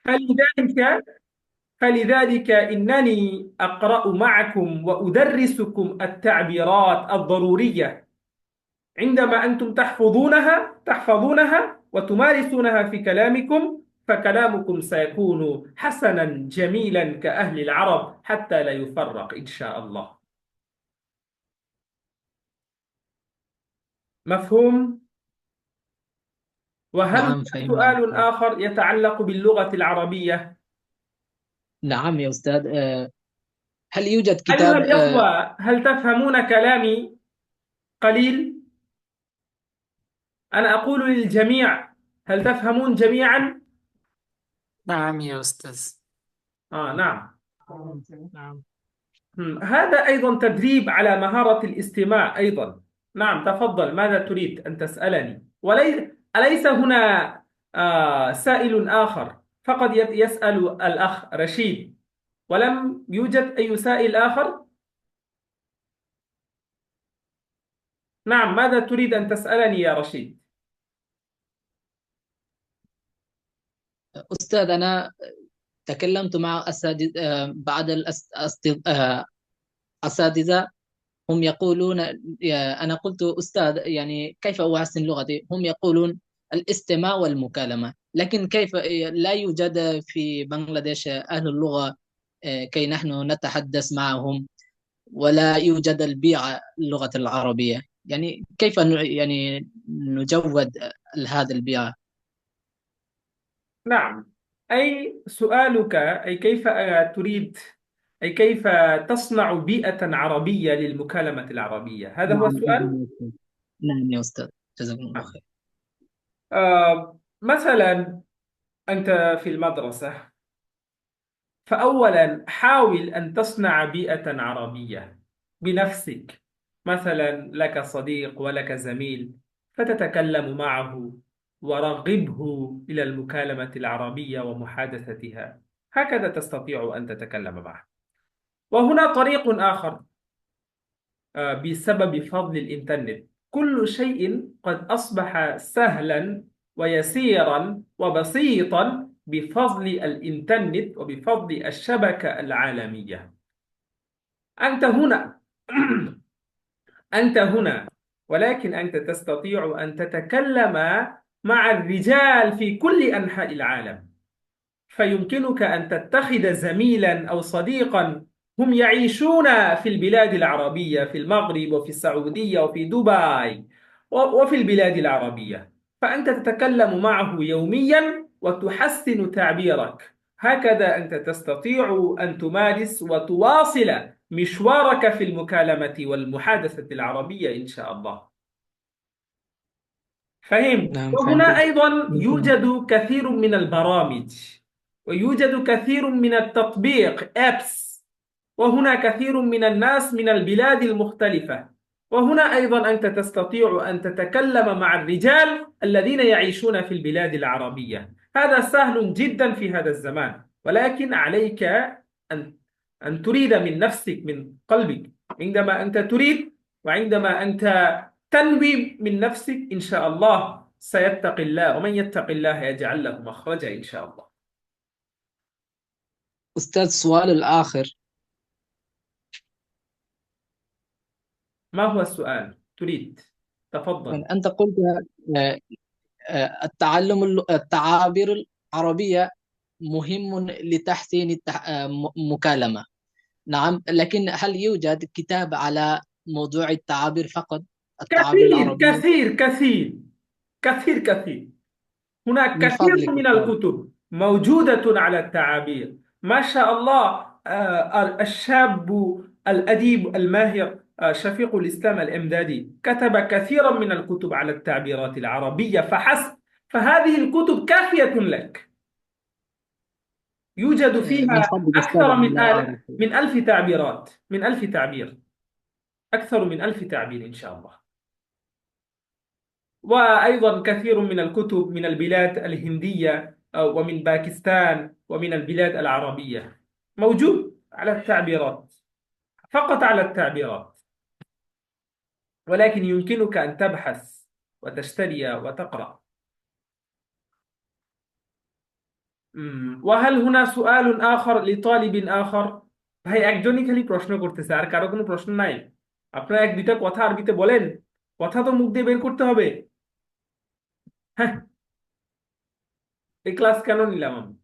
فلذلك فلذلك إنني أقرأ معكم وأدرسكم التعبيرات الضرورية. عندما أنتم تحفظونها وتمارسونها في كلامكم، فكلامكم سيكون حسنا جميلا كأهل العرب حتى لا يفرق إن شاء الله. مفهوم؟ وهل نعم فهمنا. سؤال آخر يتعلق باللغة العربية؟ نعم يا أستاذ، هل يوجد أيها كتاب الإخوة، هل تفهمون كلامي قليل؟ أنا أقول للجميع، هل تفهمون جميعا؟ نعم يا أستاذ. نعم. نعم. هذا أيضا تدريب على مهارة الاستماع أيضا. نعم، تفضل، ماذا تريد أن تسألني؟ أليس هنا سائل آخر؟ فقد يسأل الأخ رشيد، ولم يوجد أي سائل آخر؟ نعم، ماذا تريد أن تسألني يا رشيد؟ أستاذ، أنا تكلمت مع بعض الأساتذة. هم يقولون، أنا قلت أستاذ يعني كيف أحسن لغتي؟ هم يقولون الاستماع والمكالمة، لكن كيف لا يوجد في بنغلاديش أهل اللغة كي نحن نتحدث معهم، ولا يوجد البيع اللغة العربية؟ يعني كيف يعني نجود هذا البيع؟ نعم، أي سؤالك، أي كيف تريد، أي كيف تصنع بيئة عربية للمكالمة العربية، هذا هو نعم السؤال؟ نعم يا أستاذ. نعم يا أستاذ، جزاكم الله نعم. خير. مثلا أنت في المدرسة، فأولا حاول أن تصنع بيئة عربية بنفسك. مثلا لك صديق ولك زميل، فتتكلم معه ورغبه إلى المكالمة العربية ومحادثتها، هكذا تستطيع أن تتكلم معه. وهنا طريق آخر، بسبب فضل الإنترنت كل شيء قد أصبح سهلا ويسيرا وبسيطا بفضل الإنترنت وبفضل الشبكة العالمية. أنت هنا أنت هنا، ولكن أنت تستطيع أن تتكلم مع الرجال في كل أنحاء العالم. فيمكنك أن تتخذ زميلا أو صديقا هم يعيشون في البلاد العربية، في المغرب وفي السعودية وفي دبي وفي البلاد العربية، فأنت تتكلم معه يوميا وتحسن تعبيرك. هكذا أنت تستطيع أن تمارس وتواصل مشوارك في المكالمة والمحادثة العربية إن شاء الله. فهمت؟ نعم وهنا فهمت. أيضا يوجد كثير من البرامج، ويوجد كثير من التطبيق apps، وهنا كثير من الناس من البلاد المختلفة. وهنا أيضا أنت تستطيع أن تتكلم مع الرجال الذين يعيشون في البلاد العربية. هذا سهل جدا في هذا الزمان، ولكن عليك أن تريد من نفسك، من قلبك، عندما أنت تريد وعندما أنت تنوي من نفسك، إن شاء الله سيتقي الله، ومن يتق الله يجعل له مخرجا إن شاء الله. أستاذ، السؤال الآخر. ما هو السؤال تريد؟ تفضل. يعني أنت قلت آه، التعابير العربية مهم لتحسين مكالمة. نعم، لكن هل يوجد كتاب على موضوع التعابير فقط؟ التعابير كثير العربية. كثير كثير كثير كثير. هناك من كثير فضلك من أستاذ. الكتب موجودة على التعابير، ما شاء الله. الشاب الأديب الماهر شفيق الإسلام الإمدادي كتب كثيرا من الكتب على التعبيرات العربية فحسب، فهذه الكتب كافية لك. يوجد من فيها فضلك أستاذ، أكثر أنا لا أعرف. من ألف تعبيرات، من ألف تعبير، أكثر من ألف تعبير إن شاء الله. وأيضا كثير من الكتب من البلاد الهندية ومن باكستان ومن البلاد العربية موجود على التعبيرات، فقط على التعبيرات. ولكن يمكنك أن تبحث وتشتري وتقرأ. ওয়াহাল হুনা সুআলুন আখর লিতালিবিন আখর। ভাই একজনই খালি প্রশ্ন করতেছে, আর কারো কোনো প্রশ্ন নাই? আপনারা এক দুইটা কথা আরবিতে বলেন, কথা তো মুখ দিয়ে বের করতে হবে। হ্যাঁ, এই ক্লাস কেন নিলাম আমি?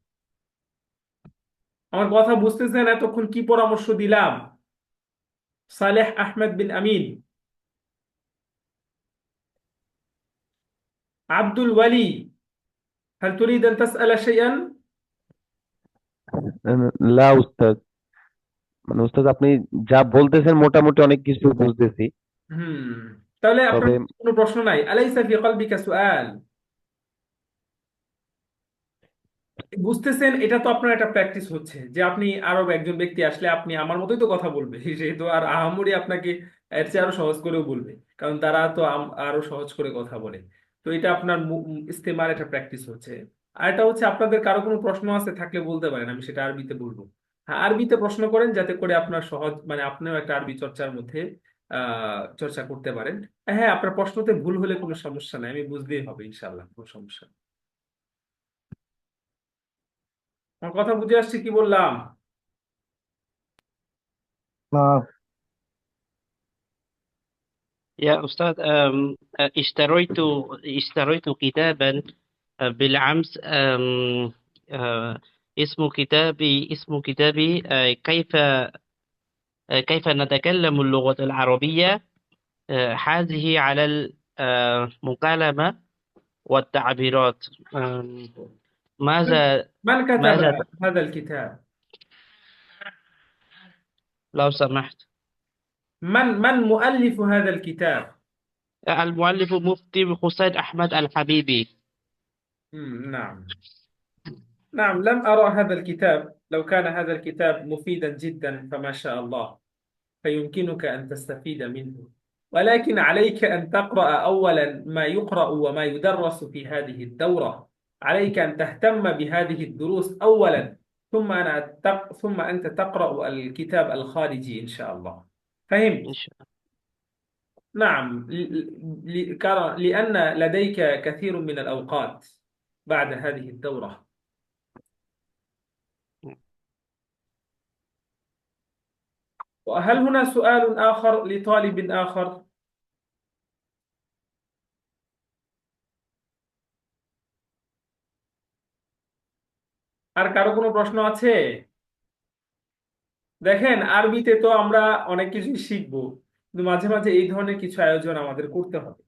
আমার কথা বুঝতেছেন? এতক্ষণ কি পরামর্শ দিলাম? সালেহ আহমেদ বিন আমিন, আব্দুল ওয়ালি, هل تريد أن تسأل شيئا؟ লা উস্তাদ, মানে উস্তাদ আপনি যা বলতেছেন মোটামুটি অনেক কিছু বুঝতেছি। হুম, তাহলে আপনার তবে কোনো প্রশ্ন নাই? আলাইসা ফি কলবিকা সুআল? বুঝতেছেন? এটা তো আপনার একটা প্র্যাকটিস হচ্ছে যে আপনি আরো একজন ব্যক্তি আসলে আপনি আমার মতোই তো কথা বলবে সেহেতু আর আহামরি আপনাকে এর চেয়ে আরো সহজ করেও বলবে, কারণ তারা তো আরো সহজ করে কথা বলে। তো এটা আপনার ইস্তেমার একটা প্র্যাকটিস হচ্ছে। আর এটা হচ্ছে আপনাদের কারো কোনো প্রশ্ন আছে থাকলে বলতে পারেন, আমি সেটা আরবিতে বলবো। হ্যাঁ, আরবিতে প্রশ্ন করেন যাতে করে আপনার সহজ, মানে আপনিও একটা আরবি চর্চার মধ্যে চর্চা করতে পারেন। হ্যাঁ, আপনার প্রশ্নতে ভুল হলে কোনো সমস্যা নাই, আমি বুঝতেই হবে ইনশাআল্লাহ, কোনো সমস্যা নেই। আমার কথা বুঝে আসছে কি বললাম? يا أستاذ اشتريت كتابا بالأمس. اسم كتابي كيف نتكلم اللغة العربية هذه على المكالمة والتعبيرات. ماذا من كتب ماذا هذا الكتاب؟ لو سمحت؟ من مؤلف هذا الكتاب؟ المؤلف مفتي حسين أحمد الحبيبي. نعم، نعم، لم أرى هذا الكتاب. لو كان هذا الكتاب مفيدا جدا فما شاء الله، فيمكنك أن تستفيد منه، ولكن عليك أن تقرأ أولا ما يقرأ وما يدرس في هذه الدورة. عليك أن تهتم بهذه الدروس أولا، ثم أنت تقرأ الكتاب الخارجي إن شاء الله. إن فهمت؟ شاء نعم، لأن لديك كثير من الأوقات بعد هذه الدورة. وهل هنا سؤال آخر لطالب آخر؟ আর কারো কোনো প্রশ্ন আছে? দেখেন, আরবিতে তো আমরা অনেক কিছুই শিখবো, কিন্তু মাঝে মাঝে এই ধরনের কিছু আয়োজন আমাদের করতে হবে।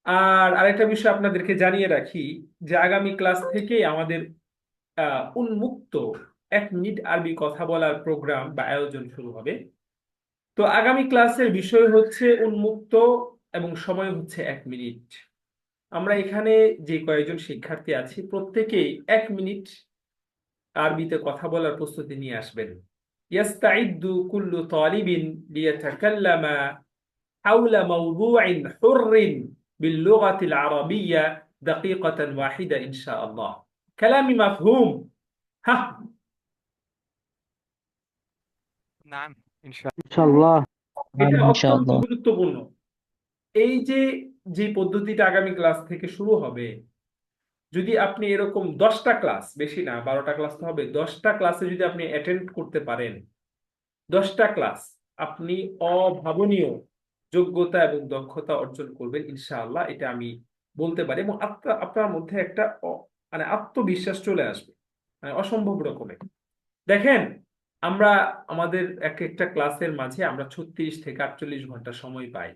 আর আরেকটা বিষয় আপনাদেরকে জানিয়ে রাখি যে আগামী ক্লাস থেকে আমাদের উন্মুক্ত 1 মিনিট আরবি কথা বলার প্রোগ্রাম বা আয়োজন শুরু হবে। তো আগামী ক্লাসের বিষয় হচ্ছে উন্মুক্ত এবং সময় হচ্ছে 1 মিনিট। আমরা এখানে যে কয়েকজন শিক্ষার্থী আছি প্রত্যেকেই 1 মিনিট আরবিতে কথা বলার প্রস্তুতি নিয়ে আসবেন। ইয়াস্তাইদ্দু কুল্লু তালিবিন লিয়াতাকাল্লামা হাওলা মাওদুইন হুররিন বিল্লুগাতিল আরাবিয়্যা দাকিকাতান ওয়াহিদা ইনশাআল্লাহ। কালামি মাফহুম? হ্যাঁ, نعم إن شاء ইনশাআল্লাহ। এটা অত্যন্ত ইনশাআল্লাহ। গুরুত্বপূর্ণ। এই যে পদ্ধতিটা আগামী ক্লাস থেকে শুরু হবে, যদি আপনি এরকম 10টা ক্লাস, বেশি না 12টা ক্লাস তো হবে, 10টা ক্লাসে যদি আপনি অ্যাটেন্ড করতে পারেন, 10টা ক্লাস, আপনি অভাবনীয় যোগ্যতা এবং দক্ষতা অর্জন করবেন ইনশাআল্লাহ। এটা আমি বলতে পারি, এবং আপনার মধ্যে একটা মানে আত্মবিশ্বাস চলে আসবে, মানে অসম্ভব রকমের। দেখেন, আমরা আমাদের এক একটা ক্লাসের মাঝে আমরা 36 থেকে 48 ঘন্টা সময় পাই।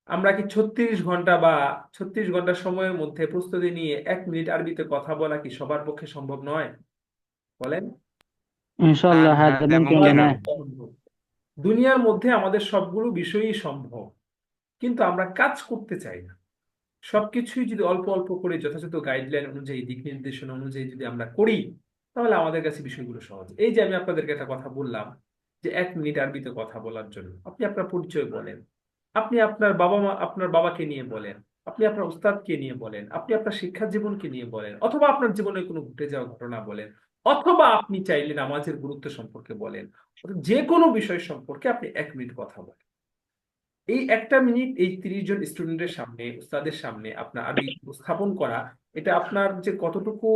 আমরা কি 36 ঘন্টা বা 36 ঘন্টা সময়ের মধ্যে প্রস্তুতি নিয়ে 1 মিনিট আরবিতে কথা বলা কি সবার পক্ষে সম্ভব নয়? বলেন। ইনশাআল্লাহ نعم هذا هذا ممكن ممكن لنا। সম্ভব। দুনিয়ার মধ্যে আমাদের সবগুলো বিষয়ই সম্ভব, কিন্তু আমরা কাজ করতে চাই না। সবকিছুই যদি অল্প অল্প করে যথাযথ গাইডলাইন অনুযায়ী, দিক নির্দেশনা অনুযায়ী যদি আমরা করি, তাহলে আমাদের কাছে বিষয়গুলো সহজ। এই যে আমি আপনাদেরকে একটা কথা বললাম যে 1 মিনিট আরবিতে কথা বলার জন্য আপনি আপনার পরিচয় বলেন, আপনি আপনার আপনার বাবাকে নিয়ে বলেন, আপনি আপনার উস্তাদকে নিয়ে বলেন, আপনি আপনার শিক্ষা জীবনকে নিয়ে বলেন, অথবা আপনার জীবনে কোনো ঘটে যাওয়া ঘটনা বলেন, অথবা আপনি চাইলে নামাজের গুরুত্ব সম্পর্কে বলেন, যে কোনো বিষয় সম্পর্কে আপনি 1 মিনিট কথা বলেন। এই 1টা মিনিট এই 30 জন স্টুডেন্টের সামনে, উস্তাদের সামনে আপনার আরবি উপস্থাপন করা, এটা আপনার যে কতটুকু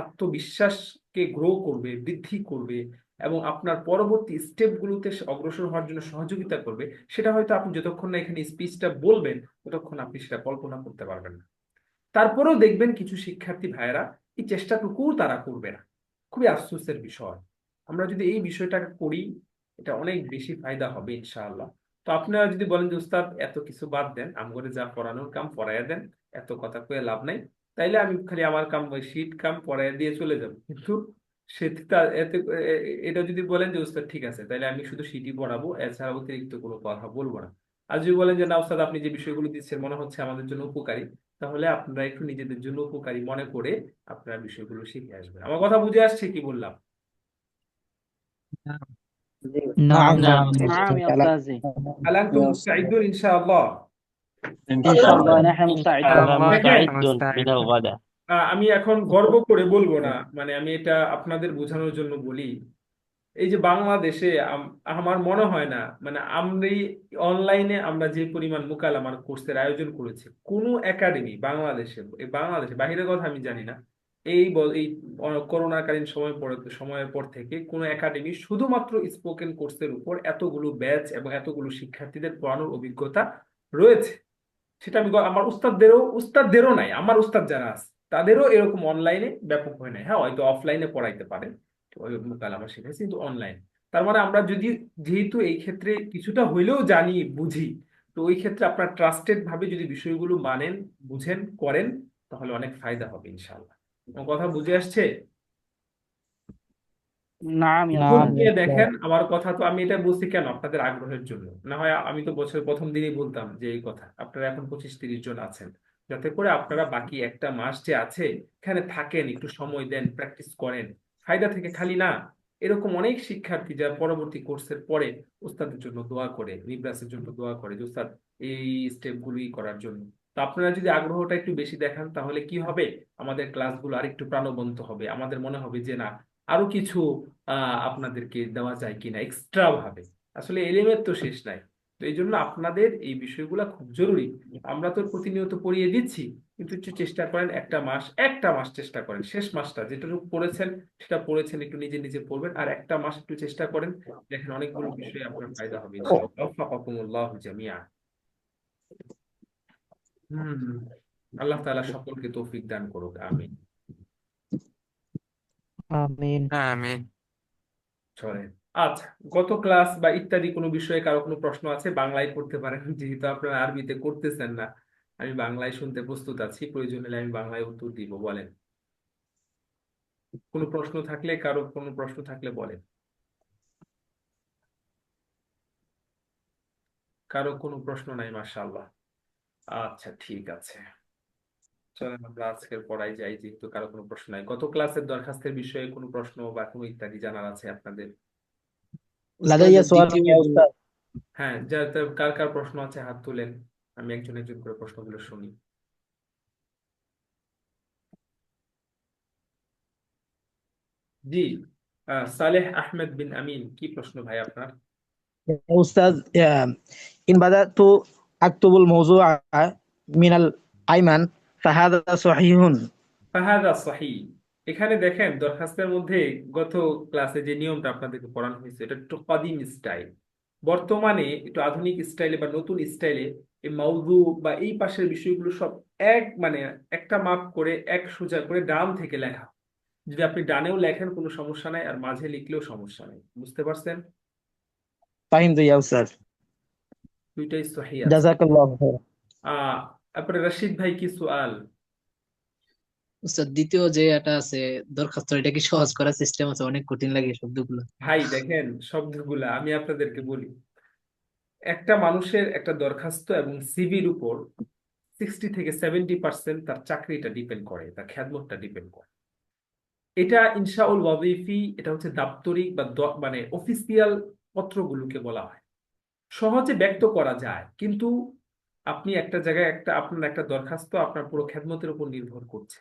আত্মবিশ্বাসকে গ্রো করবে, বৃদ্ধি করবে এবং আপনার পরবর্তী স্টেপগুলোতে অগ্রসর হওয়ার জন্য সহযোগিতা করবে, সেটা হয়তো আপনি যতক্ষণ না এখানে স্পিচটা বলবেন ততক্ষণ আপনি সেটা কল্পনা করতে পারবেন না। তারপরেও দেখবেন কিছু শিক্ষার্থী ভাইয়েরা এই চেষ্টাটুকুও তারা করবে না। খুবই আফসোসের বিষয়। আমরা যদি এই বিষয়টাকে করি, এটা অনেক বেশি ফায়দা হবে ইনশাআল্লাহ। তো আপনারা যদি বলেন যে উস্তাদ এত কিছু বাদ দেন, আমগরে যা পড়ানোর কাম পড়াইয়া দেন, এত কথা কয়ে লাভ নাই, তাইলে আমি খালি আমার কাম ওই শীট কাম পড়াইয়া দিয়ে চলে যাব। কিন্তু সেটা এতে এটা যদি বলেন যে উস্তাদ ঠিক আছে, তাইলে আমি শুধু শীটই পড়াবো, এছাড়া অতিরিক্ত কোনো কথা বলবো না। আর যদি বলেন যে না উস্তাদ আপনি যে বিষয়গুলো দিচ্ছেন মনে হচ্ছে আমাদের জন্য উপকারী, তাহলে আপনারা একটু নিজেদের জন্য উপকারী মনে করে আপনারা বিষয়গুলো শিখে আসবেন। আমার কথা বুঝে আসছে কি বললাম? نعم نعم نعم يا أستاذي هل أنتم مستعدون إن شاء الله؟ إن شاء الله نحن إن شاء مستعدون الله الله দেখেন نحن مستعد من مستعد الغد. আমি এখন গর্ব করে বলবো না, মানে আমি এটা আপনাদের বোঝানোর জন্য বলি। এই যে বাংলাদেশে আমার মনে হয় না, মানে আমরা অনলাইনে আমরা যে পরিমাণ মুকালামার কোর্সের আয়োজন করেছি, কোনো একাডেমি বাংলাদেশে বাইরের কথা আমি জানি না, এই করোনাকালীন সময়ের পর থেকে কোনো একাডেমি শুধুমাত্র স্পোকেন কোর্সের উপর এতগুলো ব্যাচ এবং এতগুলো শিক্ষার্থীদের পড়ানোর অভিজ্ঞতা রয়েছে, সেটা আমি আমার উস্তাদদেরও নাই, আমার উস্তাদ যারা আছে তাদেরও এরকম অনলাইনে ব্যাপক হয় নাই। হ্যাঁ, হয়তো অফলাইনে পড়াইতে পারে, ওই মুকালামা শিখাইছি, কিন্তু অনলাইন। তার মানে আমরা যেহেতু এই ক্ষেত্রে কিছুটা হইলেও জানি, বুঝি, তো ওই ক্ষেত্রে আপনার ট্রাস্টেড ভাবে যদি বিষয়গুলো মানেন, বুঝেন, করেন, তাহলে অনেক ফায়দা হবে ইনশাআল্লাহ। আমার কথা বুঝে আসছে? نعم يا মন نعم أستاذ দিয়ে দেখেন আমার কথা। তো আমি এটা বলছি কেন? আপনাদের আগ্রহের জন্য। না হয় আমি তো বছরের প্রথম দিনই বলতাম যে এই কথা। আপনারা এখন 25-30 জন আছেন, যাতে করে আপনারা বাকি একটা মাস যে আছে এখানে থাকেন, একটু সময় দেন, প্র্যাকটিস করেন। ফায়দা থেকে খালি না, এরকম অনেক শিক্ষার্থী যারা পরবর্তী কোর্সের পরে উস্তাদের জন্য দোয়া করে, নিব্রাসের জন্য দোয়া করে যে উস্তাদ এই স্টেপ গুলোই করার জন্য। তো আপনারা যদি আগ্রহটা একটু বেশি দেখান, তাহলে কি হবে, আমাদের ক্লাসগুলো আরেকটু প্রাণবন্ত হবে। আমাদের মনে হবে যে না, আরো কিছু আপনাদেরকে দেওয়া যায় কিনা এক্সট্রা ভাবে। আসলে এলিমের তো শেষ নাই। তো এই জন্য আপনাদের এই বিষয়গুলো খুব জরুরি। আমরা তো প্রতিনিয়ত পড়িয়ে দিচ্ছি, কিন্তু একটু চেষ্টা করেন, একটা মাস চেষ্টা করেন, শেষ মাসটা যেটুকু পড়েছেন সেটা পড়েছেন, একটু নিজে নিজে পড়বেন, আর একটা মাস একটু চেষ্টা করেন, দেখেন অনেকগুলো বিষয়ে আপনার ফায়দা হবে ইনশাআল্লাহ। ওয়াফাকাকুমুল্লাহু জামিআ। আল্লাহ তাআলা সকলকে তৌফিক দান করুক, আমিন। آمين آمين চলেন। আচ্ছা, গত ক্লাস বা ইত্যাদি কোনো বিষয়ে কারো কোনো প্রশ্ন আছে? বাংলায় করতে পারেন, যেহেতু আপনারা আরবিতে করতেছেন না। আমি বাংলায় শুনতে প্রস্তুত আছি, প্রয়োজন হলে আমি বাংলায় উত্তর দিব। বলেন, কারো কোনো প্রশ্ন থাকলে বলেন। কারো কোনো প্রশ্ন নাই? মাশাআল্লাহ। আচ্ছা, ঠিক আছে, চলেন আমরা আজকের পড়ায় যাই, যেহেতু কারো কোনো প্রশ্ন নাই। গত ক্লাসের দরখাস্তের বিষয়ে কোনো প্রশ্ন বা কোনো ইত্যাদি জানার আছে আপনাদের? لدي سؤال يا أستاذ হ্যাঁ, কার কার প্রশ্ন আছে হাত তুলেন, আমি একজন একজন করে প্রশ্নগুলো শুনি। জি, সালেহ আহমেদ বিন আমিন, কি প্রশ্ন ভাই আপনার? يا أستاذ إن بدأت أكتب الموضوع من الأيمن فهذا صحيح ফাহাদা সহি। এখানে দেখেন দরখাস্তের মধ্যে গত ক্লাসে যে নিয়মটা আপনাদেরকে পড়ানো হয়েছে, এটা একটু কদিম স্টাইল। বর্তমানে একটু আধুনিক স্টাইলে বা নতুন স্টাইলে এই মাউযু বা এই পাশের বিষয়গুলো সব মানে একটা মাপ করে, এক সোজা করে ডান থেকে লেখা। যদি আপনি ডানেও লেখেন কোনো সমস্যা নাই, আর মাঝে লিখলেও সমস্যা নাই। বুঝতে পারছেন? فهمت يا أستاذ দুইটাই সহি আছে। جزاك الله خيرا তারপরে রশিদ ভাই, কি সুআল? উস্তাদ, দ্বিতীয় যে এটা আছে দরখাস্ত, এটা কি সহজ করার সিস্টেম আছে? অনেক কঠিন লাগে শব্দগুলো। ভাই দেখেন শব্দগুলা আমি আপনাদেরকে বলি, একটা মানুষের একটা দরখাস্ত এবং সিভির উপর 60 থেকে 70% তার চাকরিটা ডিপেন্ড করে, তার খেদমতটা ডিপেন্ড করে। এটা ইনশাউল ওয়াজিফি, এটা হচ্ছে দাপ্তরিক বা মানে অফিসিয়াল পত্রগুলোকে বলা হয়। সহজে ব্যক্ত করা যায়, কিন্তু আপনি একটা জায়গায় আপনার একটা দরখাস্ত আপনার পুরো খেদমতের উপর নির্ভর করছে।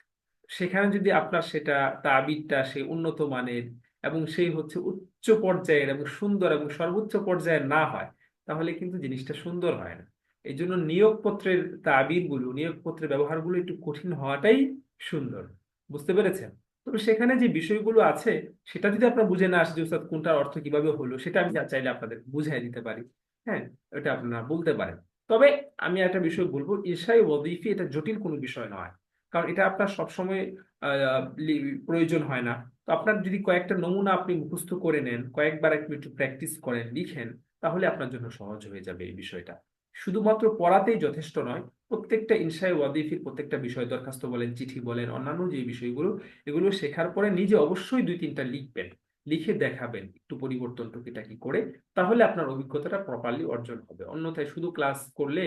সেখানে যদি আপনার সেটা তাবিরটা সেই উন্নত মানের এবং সেই হচ্ছে উচ্চ পর্যায়ের এবং সুন্দর এবং সর্বোচ্চ পর্যায়ের না হয়, তাহলে কিন্তু জিনিসটা সুন্দর হয় না। এই জন্য নিয়োগপত্রের তাবিরগুলো, নিয়োগপত্রের ব্যবহারগুলো একটু কঠিন হওয়াটাই সুন্দর, বুঝতে পেরেছেন? তবে সেখানে যে বিষয়গুলো আছে সেটা যদি আপনার বুঝে না আসে যে উস্তাদ কোনটার অর্থ কিভাবে হলো, সেটা আমি চাইলে আপনাদের বুঝাই দিতে পারি। হ্যাঁ, এটা আপনারা বলতে পারেন। তবে আমি একটা বিষয় বলবো, ইরশাদ ওয়াজিফি এটা জটিল কোনো বিষয় নয়, কারণ এটা আপনার সবসময় প্রয়োজন হয় না। তো আপনার যদি কয়েকটা নমুনা আপনি মুখস্থ করে নেন, কয়েকবার একটু প্র্যাকটিস করেন, লিখেন, তাহলে আপনার জন্য সহজ হয়ে যাবে এই বিষয়টা। শুধুমাত্র পড়াতেই যথেষ্ট নয়, প্রত্যেকটা ইনশায়ে ওয়াজিফির প্রত্যেকটা বিষয়, দরখাস্ত বলেন, চিঠি বলেন, অন্যান্য যে বিষয়গুলো, এগুলো শেখার পরে নিজে অবশ্যই 2-3টা লিখবেন, লিখে দেখাবেন একটু পরিবর্তন টুকিটাকি করে, তাহলে আপনার অভিজ্ঞতাটা প্রপারলি অর্জন হবে। অন্যথায় শুধু ক্লাস করলে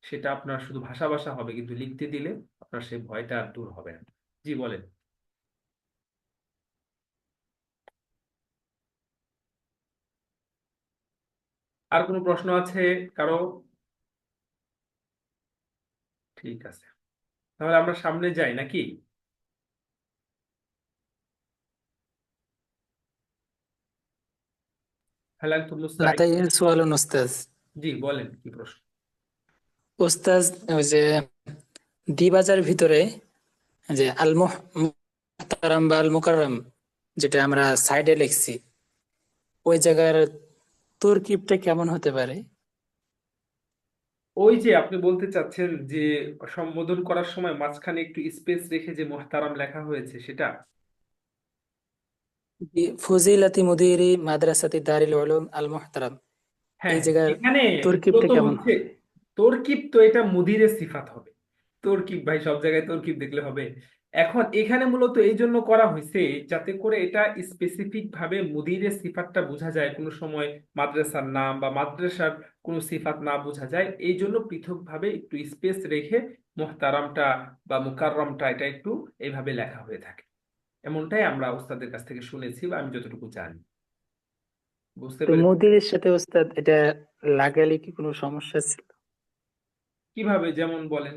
সেটা আপনার শুধু ভাষা ভাষা হবে, কিন্তু লিখতে দিলে আপনার সেই ভয়টা আর দূর হবে না। জি বলেন। আর কোনো প্রশ্ন আছে কারো? ঠিক আছে, তাহলে আমরা সামনে যাই নাকি? হ্যালো মুস্তাইদ। لدي سؤال أستاذ. জি বলেন, কি প্রশ্ন? أستاذ ওই যে দ্বিবাজার ভিতরে যে আল মুহতারাম বা আল মুকাররম যেটা আমরা সাইডে লিখছি, ওই জায়গার তরকিবটা কেমন হতে পারে? ওই যে আপনি বলতে চাচ্ছেন যে সম্বোধন করার সময় মাঝখানে একটু স্পেস রেখে যে মুহতারাম লেখা হয়েছে সেটা? ফজিলাতি মুদিরি মাদ্রাসাতি দারিল উলুম আল মুহতারাম, এই হ্যাঁ, জায়গার এখানে তরকিবটা মূলত কেমন হচ্ছে হয়? তরকিব, তো এটা মুদিরের সিফাত হবে। তরকিব ভাই সব জায়গায় তরকিব দেখলে হবে? এখন এখানে মূলত এই জন্য করা হয়েছে যাতে করে এটা স্পেসিফিক ভাবে মুদিরের সিফাতটা বোঝা যায়, কোনো সময় মাদ্রাসার নাম বা মাদ্রাসার কোনো সিফাত না বোঝা যায়, এই জন্য পৃথক ভাবে একটু স্পেস রেখে মুহতারামটা বা মুকাররমটা এটা একটু এইভাবে লেখা হয়ে থাকে। এমনটাই আমরা উস্তাদের কাছ থেকে শুনেছি বা আমি যতটুকু জানি। বুঝতে তো পেরেছি? মুদিরের সাথে ওস্তাদ এটা লাগালে কি কোনো সমস্যা ছিল? কিভাবে, যেমন বলেন?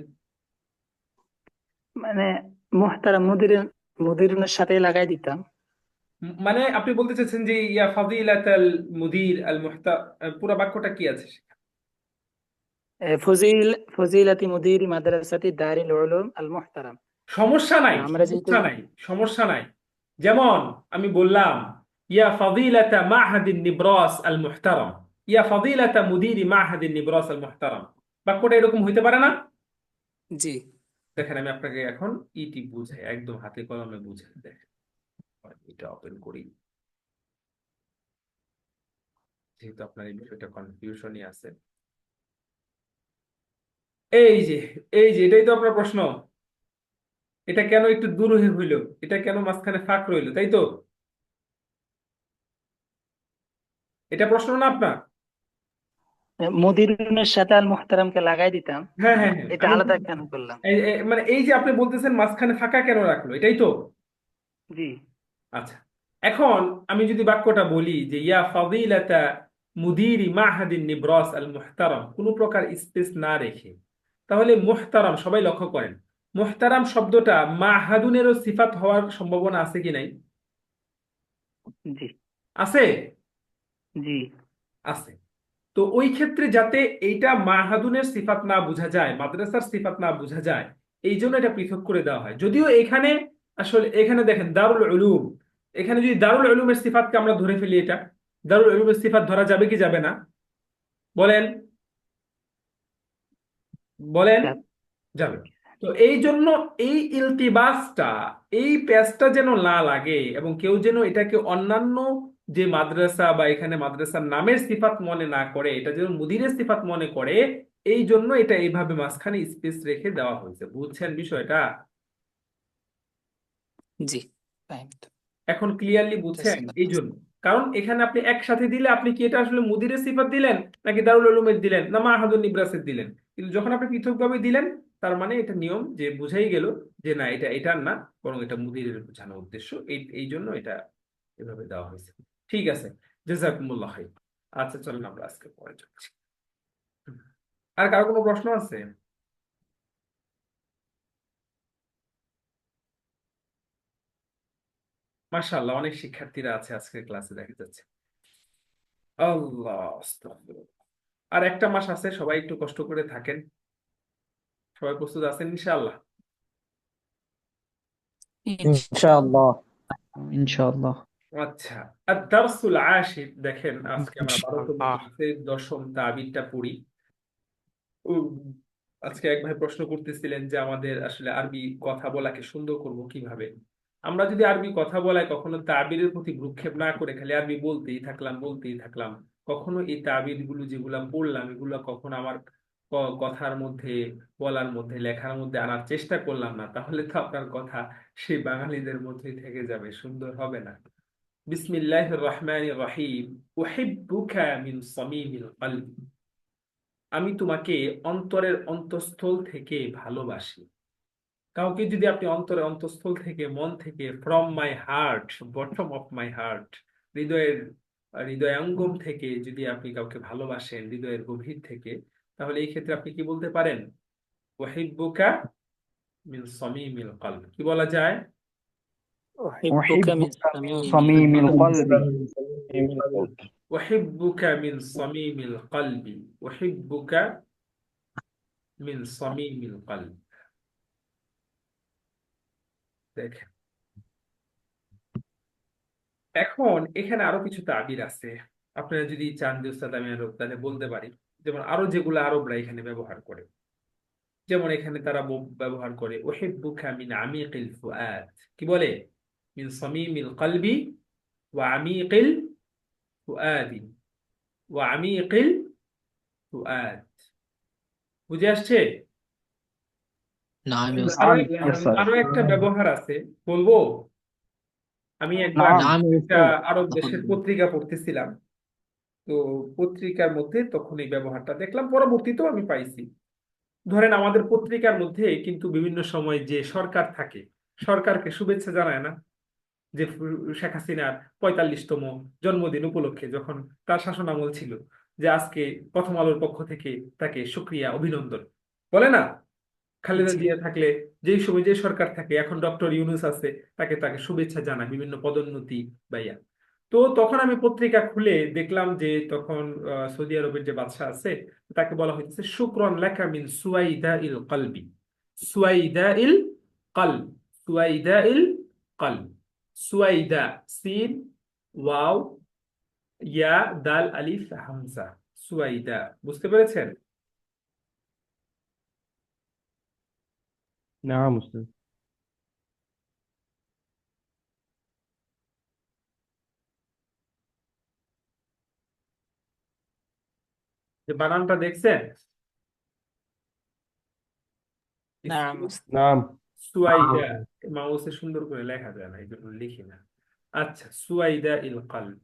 মানে মুহতারাম মুদিরের সাথে লাগাই দিতাম। মানে আপনি বলতে চাচ্ছেন যে ইয়া ফাদিলাতাল মুদির আল মুহতা, পুরো বাক্যটা কি আছে? ফজিলাতি মুদিরি মাদ্রাসাতি দারিল উলুম আল মুহতারাম। সমস্যা নাই, আমরা যেহেতু সমস্যা নাই, সমস্যা নাই। যেমন আমি বললাম ইয়া ফাদিলাতা মাহাদিন নিব্রাস আল মুহতারাম, ইয়া ফাদিলাতা মুদিরি মাহাদিন নিব্রাস আল মুহতারাম, বাক্যটা এরকম হইতে পারে না? জি দেখেন আমি আপনাকে এখন ইটি বুঝাই, একদম হাতে কলমে বুঝাই। দেখেন এটা ওপেন করি, যেহেতু আপনার এই বিষয়টা কনফিউশনই আছে। এই যে, এই যে এটাই তো আপনার প্রশ্ন, এটা কেন একটু দূর হয়ে হইলো, এটা কেন মাঝখানে ফাঁক রইলো, তাই তো? এটা প্রশ্ন না আপনার? মুদিরের সাথে আল মুহতারামকে লাগাই দিতাম, হ্যাঁ হ্যাঁ হ্যাঁ, এটা আমি আলাদা কেন করলাম? মানে এই যে আপনি বলতেছেন মাঝখানে ফাঁকা কেন রাখলো, এটাই তো? জি আচ্ছা, এখন আমি যদি বাক্যটা বলি যে ইয়া ফাদিলাতা মুদিরি মাহাদিন নিব্রাস আল মুহতারাম, কোনো প্রকার স্পেস না রেখে, তাহলে মুহতারাম, সবাই লক্ষ্য করেন, মুহতারাম শব্দটা মাহাদুনেরও সিফাত হওয়ার সম্ভাবনা আছে কি নাই? জি আছে? জি আছে। তো ওই ক্ষেত্রে যাতে এইটা মাহাদুনের সিফাত না বোঝা যায়, মাদ্রাসার সিফাত না বোঝা যায়, এই জন্য এটা পৃথক করে দেওয়া হয়। যদিও এখানে আসলে এখানে দেখেন দারুল উলুম, এখানে যদি দারুল উলুমের সিফাতকে আমরা ধরে ফেলি, এটা দারুল উলুমের সিফাত ধরা যাবে কি যাবে না? বলেন, বলেন। যাবে। তো এই জন্য এই ইলতিবাসটা, এই প্যাচটা যেন না লাগে এবং কেউ যেন এটাকে অন্যান্য যে মাদ্রাসা বা এখানে মাদ্রাসার নামের সিফাত মনে না করে, এটা যেন মুদিরের সিফাত মনে করে, এই জন্য এটা এইভাবে মাঝখানে স্পেস রেখে দেওয়া হয়েছে। বুঝছেন বিষয়টা? জি ফাহিম। এখন ক্লিয়ারলি বুঝছেন? এই জন্য, কারণ এখানে আপনি একসাথে দিলে আপনি কি এটা আসলে মুদিরের সিফাত দিলেন নাকি দারুল উলুমের দিলেন না মাহাদুন নিব্রাসের দিলেন, কিন্তু যখন আপনি পৃথকভাবে দিলেন, তার মানে এটা নিয়ম যে বুঝাই গেল যে না, এটা এটার না, বরং এটা মুদিরের বোঝানোর উদ্দেশ্য, এই জন্য এটা এভাবে দেওয়া হয়েছে। ঠিক আছে, জাযাকুমুল্লাহ খাইর। আচ্ছা চলেন আমরা আজকে পরে যাচ্ছি। আর কারো কোনো প্রশ্ন আছে? মাশাআল্লাহ, অনেক শিক্ষার্থীরা আছে আজকের ক্লাসে দেখা যাচ্ছে। আল্লাহ আস্তাগফিরুল্লাহ। আর একটা মাস আছে, সবাই একটু কষ্ট করে থাকেন। সবাই প্রস্তুত আছেন ইনশাআল্লাহ? ইনশাআল্লাহ ইনশাআল্লাহ। আচ্ছা, আদ-দারসুল আশির, দেখেন আজকে আমরা 12তম ইনশাআল্লাহ। ক্লাসের 10ম তাবিরটা পড়ি। উম, আজকে এক ভাই প্রশ্ন করতেছিলেন যে আমাদের আসলে আরবি কথা বলাকে সুন্দর করব কিভাবে। আমরা যদি আরবি কথা বলাই কখনো তাবিরের প্রতি ভ্রুক্ষেপ না করে খালি আরবি বলতেই থাকলাম, কখনো এই তাবির গুলো যেগুলা পড়লাম এগুলো কখনো আমার কথার মধ্যে, বলার মধ্যে, লেখার মধ্যে আনার চেষ্টা করলাম না, তাহলে তো আপনার কথা সেই বাঙালিদের মধ্যেই থেকে যাবে, সুন্দর হবে না। বিসমিল্লাহির রহমানির রহিম। উহিব্বুকা মিন সামিমিল কলবি, আমি তোমাকে অন্তরের অন্তঃস্থল থেকে ভালোবাসি। কাউকে যদি আপনি অন্তরের অন্তঃস্থল থেকে, মন থেকে, from my heart, bottom of my heart, হৃদয়ের হৃদয়াঙ্গম থেকে যদি আপনি কাউকে ভালোবাসেন, হৃদয়ের গভীর থেকে, তাহলে এই ক্ষেত্রে আপনি কি বলতে পারেন? উহিব্বুকা মিন সামিমিল কলব। কি বলা যায়? উহিব্বুকা মিন উহিব্বুকা মিন সামিমিল সামিমিল কলবি। কলবি। উহিব্বুকা মিন সামিমিল কলবি। উহিব্বুকা মিন সামিমিল কলব। দেখেন, এখন এখানে আরো কিছু তাবির আছে, আপনারা যদি চান যে উস্তাদ আমি আরো তাহলে বলতে পারি। যেমন আরো যেগুলো আরবরা এখানে ব্যবহার করে, যেমন এখানে তারা ব্যবহার করে উহিব্বুকা মিন আমিকিল ফুআদ। কি বলে? মিন সামিমিল কলবি ওয়া আমিকিল ফুআদি, ওয়া আমিকিল ফুআদ। বুঝে আসছে? নাম ইয়া আরো উস্তাদ। আরো একটা ব্যবহার আছে, বলবো। আমি একবার নাম। নাম ইয়া একটা উস্তাদ। আরব দেশের পত্রিকা পড়তেছিলাম, তো পত্রিকার মধ্যে তখন এই ব্যবহারটা দেখলাম, পরবর্তীতেও আমি পাইছি। ধরেন আমাদের পত্রিকার মধ্যে কিন্তু বিভিন্ন সময় যে সরকার থাকে, সরকারকে শুভেচ্ছা জানায় না, যে শেখ হাসিনার 45তম জন্মদিন উপলক্ষে যখন তার শাসন আমল ছিল, যে আজকে প্রথম আলোর পক্ষ থেকে তাকে শুকরিয়া, অভিনন্দন বলে না? খালেদা জি। জিয়া থাকলে, যেই সময় যে সরকার থাকে, এখন ডক্টর ইউনূস আছে, তাকে তাকে শুভেচ্ছা জানায় বিভিন্ন পদোন্নতি বাইয়া। তো তখন আমি পত্রিকা খুলে দেখলাম যে তখন সৌদি আরবের যে বাদশা আছে তাকে বলা হয়েছে শুকরান লাকা মিন সুয়াইদা ইল কলবি। সুয়াইদা ইল কলব। সুয়াইদা ইল কলব। সুয়াইদা, সিন, ওয়াও, ইয়া, দাল, আলিফ, হামজা। সুয়াইদা, বুঝতে পেরেছেন? نعم أستاذ. যে বানানটা দেখছেন? নাম। نعم. সুয়াইদা, মাউসে সুন্দর করে লেখা যায় না, এই জন্য লিখি না। আচ্ছা, সুয়াইদা ইল কলব।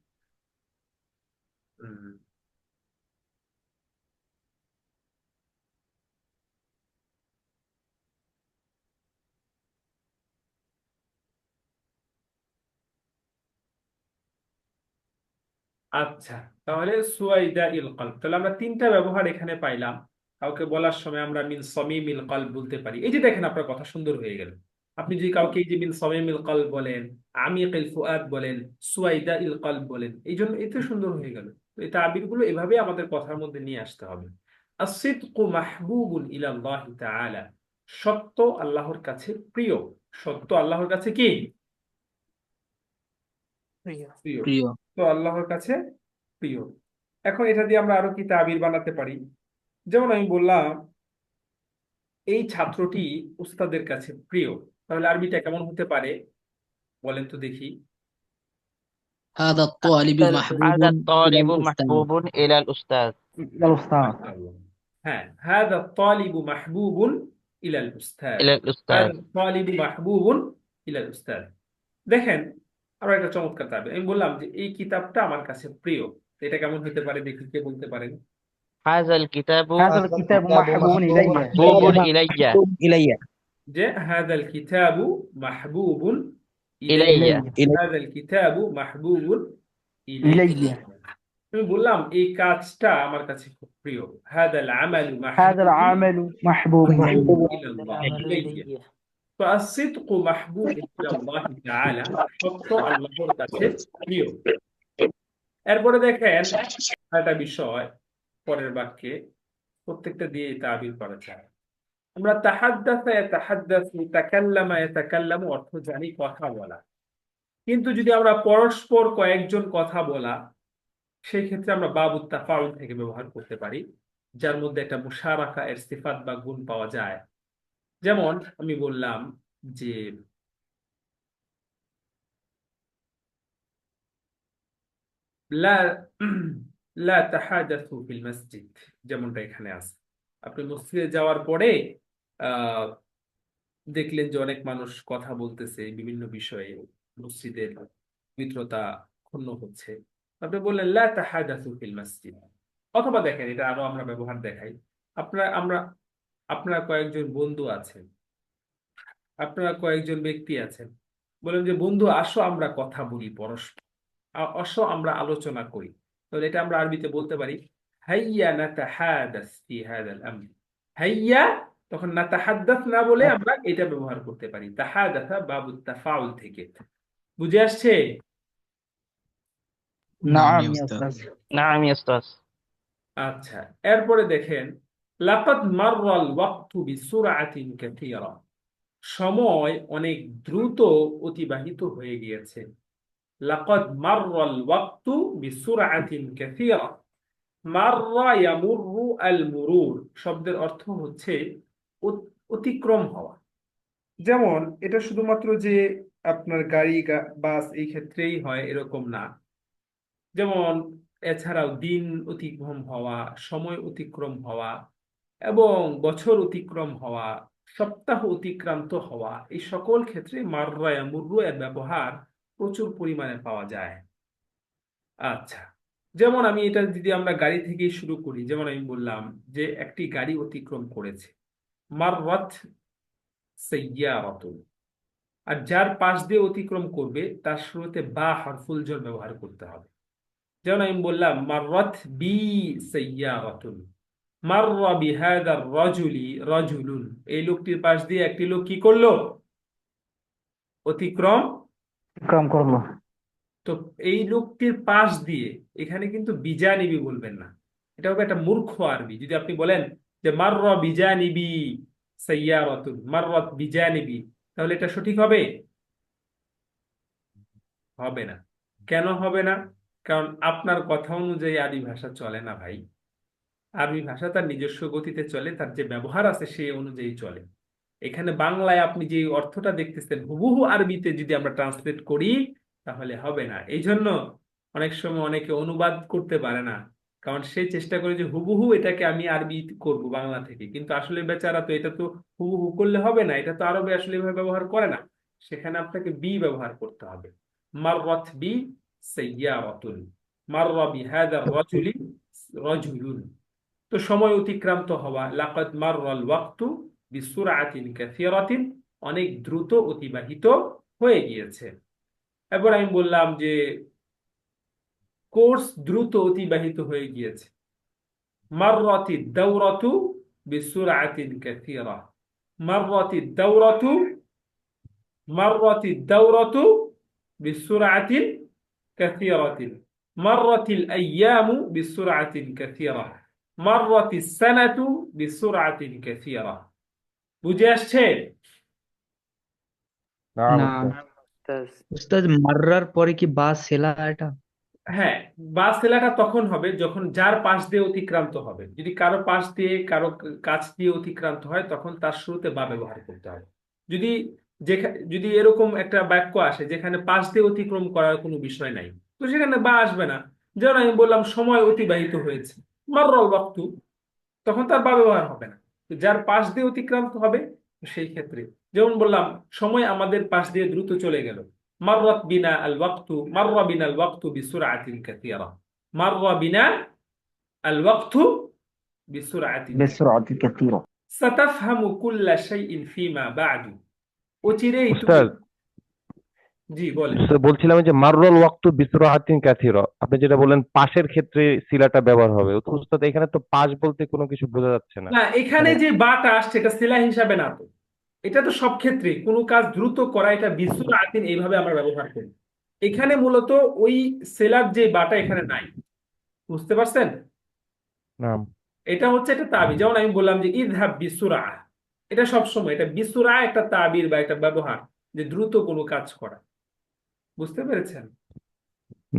আচ্ছা, তাহলে সুয়াইদা ইল কলব, তাহলে আমরা তিনটা ব্যবহার এখানে পাইলাম। কাউকে বলার সময় আমরা মিন সামিমিল কলব বলতে পারি। এই যে দেখেন, আপনার কথা সুন্দর হয়ে গেল। আপনি যদি কাউকে এই যে মিন সামিমিল কলব বলেন, আমিকিল ফুআদ বলেন, সুয়াইদা ইল কলব বলেন, এই জন্য এতে সুন্দর হয়ে গেল। তো এই তাবির গুলো এভাবে আমাদের কথার মধ্যে নিয়ে আসতে হবে। আসিদকু মাহবুবুন ইলাল্লাহি তাআলা, সত্য আল্লাহর কাছে প্রিয়। সত্য আল্লাহর কাছে কি প্রিয়। প্রিয়। প্রিয়। তো আল্লাহর কাছে প্রিয়। এখন এটা দিয়ে আমরা আরো কি তাবির বানাতে পারি? যেমন আমি বললাম এই ছাত্রটি উস্তাদের কাছে প্রিয়, তাহলে আরবিটা কেমন হতে পারে বলেন তো দেখি। هذا الطالب محبوب هذا إلى الطالب الأستاذ. محبوب إلى الأستاذ. ইলাল উস্তাদ। মাশাআল্লাহ। হ্যাঁ, হাদা তালিবু মাহবুবুন ইলাল উস্তাদ। إلى الأستاذ. হাদা তালিবু মাহবুবুন ইলাল উস্তাদ। দেখেন, আরো একটা চমৎকার তাবির। আমি বললাম যে এই কিতাবটা আমার কাছে প্রিয়, তো এটা কেমন হতে পারে দেখি, কে বলতে পারেন? هذا الكتاب هذا الكتاب محبوب إلي. محبوب إلي. إلي. যে হাদাল কিতাবু মাহবুবুন إلي. ইলাইয়া। হাদাল কিতাবু মাহবুবুন ইলাইয়া। আমি বললাম এই কাজটা আমার কাছে খুব প্রিয়। হাদাল আমালু هذا মাহবুবুন العمل محبوب إلي. ইলাল্লাহ ইলাইয়া। তো আসিদকু মাহবুবুন ইলাল্লাহি তাআলা, সত্য আল্লাহর কাছে প্রিয়। এরপরে দেখেন একটা বিষয়, পরের বাক্যে প্রত্যেকটা দিয়ে তাবির করা যায়। আমরা তাহাদ্দাসা ইয়াতাহাদ্দাসু, তাকাল্লামা ইয়াতাকাল্লামু অর্থ জানি কথা বলা। কিন্তু যদি আমরা পরস্পর কয়েকজন কথা বলা, সেই ক্ষেত্রে আমরা বাবুত তাফাউল থেকে ব্যবহার করতে পারি, যার মধ্যে একটা মুশারাকা এর সিফাত বা গুণ পাওয়া যায়। যেমন আমি বললাম যে লা লা তাহাদাসু ফিল মসজিদ, যেমনটা এখানে আছে। আপনি মসজিদে যাওয়ার পরে আহ দেখলেন যে অনেক মানুষ কথা বলতেছে বিভিন্ন বিষয়ে, মসজিদের পবিত্রতা ক্ষুণ্ণ হচ্ছে, আপনি বললেন লা তাহাদাসু ফিল মসজিদ। অথবা দেখেন, এটা আরো আমরা ব্যবহার দেখাই। আপনার কয়েকজন বন্ধু আছেন, আপনারা কয়েকজন ব্যক্তি আছেন, বলেন যে বন্ধু আসো আমরা কথা বলি পরস্পর, আসো আমরা আলোচনা করি। তাহলে এটা আমরা আরবিতে বলতে পারি হাইয়া নাতাহাদাস ফি হাদাল আমর। হাইয়া, তখন নাতাহাদ্দাস না বলে আমরা এটা ব্যবহার করতে পারি তাহাদাসা বাবুত তাফাউল থেকে। বুঝে আসছে? نعم يا يا أستاذ. أستاذ. نعم يا أستاذ. আচ্ছা, এরপরে দেখেন লাকাদ মাররাল ওয়াক্তু বিসুরআতিন কাসীরা, সময় অনেক দ্রুত অতিবাহিত হয়ে গিয়েছে। লাকাদ মাররাল ওয়াক্তু বিসুরআতিন কাসীরা। মাররা ইয়ামুররু আল মুরুর শব্দের অর্থ হচ্ছে অতিক্রম হওয়া। যেমন এটা শুধুমাত্র যে আপনার গাড়ি বাস এই ক্ষেত্রেই হয় এরকম না। যেমন এছাড়াও দিন অতিক্রম হওয়া, সময় অতিক্রম হওয়া, এবং বছর অতিক্রম হওয়া, সপ্তাহ অতিক্রান্ত হওয়া, এই সকল ক্ষেত্রে মাররা ইয়ামুররু এর ব্যবহার প্রচুর পরিমাণে পাওয়া যায়। আচ্ছা, যেমন আমি এটা যদি আমরা গাড়ি থেকেই শুরু করি, যেমন আমি বললাম যে একটি গাড়ি অতিক্রম করেছে, মাররাত সাইয়্যারাতুন। আর যার পাশ দিয়ে অতিক্রম করবে তার শুরুতে বা হরফুল জর ব্যবহার করতে হবে। যেমন আমি বললাম মাররাত বি সাইয়্যারাতুন, মাররা বিহাদার রাজুলি রাজুলুন। এই লোকটির পাশ দিয়ে একটি লোক কি করলো? অতিক্রম। إكرام করলো। তো এই লোকটির পাশ দিয়ে এখানে কিন্তু বিজানিবি বলবেন না, এটা হবে একটা মূর্খ আরবি। যদি আপনি বলেন যে মাররা বিজানিবি সাইয়্যারাতুন, মাররাত বিজানিবি, তাহলে এটা সঠিক হবে? হবে না। কেন হবে না? কারণ আপনার কথা অনুযায়ী আরবি ভাষা চলে না ভাই। আরবি ভাষা তার নিজস্ব গতিতে চলে, তার যে ব্যবহার আছে সেই অনুযায়ী চলে। এখানে বাংলায় আপনি যে অর্থটা দেখতেছেন হুবহু আরবিতে যদি আমরা ট্রান্সলেট করি তাহলে হবে না। এই জন্য অনেক সময় অনেকে অনুবাদ করতে পারে না, কারণ সে চেষ্টা করে যে হুবহু এটাকে আমি আরবি করব বাংলা থেকে, কিন্তু আসলে বেচারা তো এটা তো হুবহু করলে হবে না, এটা তো আরবে আসলে এভাবে ব্যবহার করে না। সেখানে আপনাকে বি ব্যবহার করতে হবে। মাররাত বি সাইয়্যারাতুন, মাররা বিহাদার রাজুলি রাজুলুন। তো সময় অতিক্রান্ত হওয়া, লাকাদ মাররাল ওয়াক্তু বিসুরআতিন কাসীরাতিন, অনেক দ্রুত অতিবাহিত হয়ে গিয়েছে। এরপর আমি বললাম যে কোর্স দ্রুত অতিবাহিত হয়ে গিয়েছে। মাররাতিদ দাওরাতু বিসুরআতিন কাসীরা, মাররাতিদ দাওরাতু, মাররাতিদ দাওরাতু বিসুরআতিন কাসীরাতিন, মাররাতিল আইয়ামু বিসুরআতিন কাসীরা, মাররাতিস সানাতু বিসুরআতিন কাসীরা। বুঝে আসছে? নাম না উস্তাদ। উস্তাদ মাররার পরে কি বা সেলা এটা? হ্যাঁ, বা সেলাটা তখন হবে যখন যার পাশ দিয়ে অতিক্রান্ত হবে। যদি কারো পাশ দিয়ে কারো কাছ দিয়ে অতিক্রান্ত হয় তখন তার শুরুতে বা ব্যবহার করতে হবে। যদি যদি এরকম একটা বাক্য আসে যেখানে পাশ দিয়ে অতিক্রম করার কোনো বিষয় নাই, তো সেখানে বা আসবে না। যেমন আমি বললাম সময় অতিবাহিত হয়েছে, মাররাল ওয়াক্তু, তখন তার বা ব্যবহার হবে না। তো যার পাশ দিয়ে অতিক্রান্ত হবে সেই ক্ষেত্রে, যেমন বললাম সময় আমাদের পাশ দিয়ে দ্রুত চলে গেল, মাররাত বিনা আল ওয়াক্তু, মাররা বিনা আল ওয়াক্তু বিসুরআতিন কাসীরা, মাররা বিনা আল ওয়াক্তু বিসুরআতিন কাসীরা। بسرعة كثيرة. সাতাফহামু কুল্লা শাইইন ফীমা বা'দু, অচিরেই তুমি। উস্তাদ, জি বলেন। বলছিলাম যে মাররুল ওয়াক্তু বিসরাহাতিন কাসীরা, আপনি যেটা বললেন পাশের ক্ষেত্রে সিলাটা ব্যবহার হবে, তো উস্তাদ এখানে তো পাশ বলতে কোনো কিছু বোঝা যাচ্ছে না। না, এখানে মানে যে বাটা আসছে এটা সিলা হিসাবে না তো, এটা তো সব ক্ষেত্রে কোনো কাজ দ্রুত করা, এটা বিসুরআতিন এইভাবে আমরা ব্যবহার করি। এখানে মূলত ওই সেলার যে বাটা এখানে নাই, বুঝতে পারছেন? নাম এটা হচ্ছে একটা তাবি। যেমন আমি বললাম যে ইযহাব বিসুরআ, এটা সবসময় এটা বিসুরা একটা তাবির বা একটা ব্যবহার, যে দ্রুত কোনো কাজ করা। বুঝতে পেরেছেন?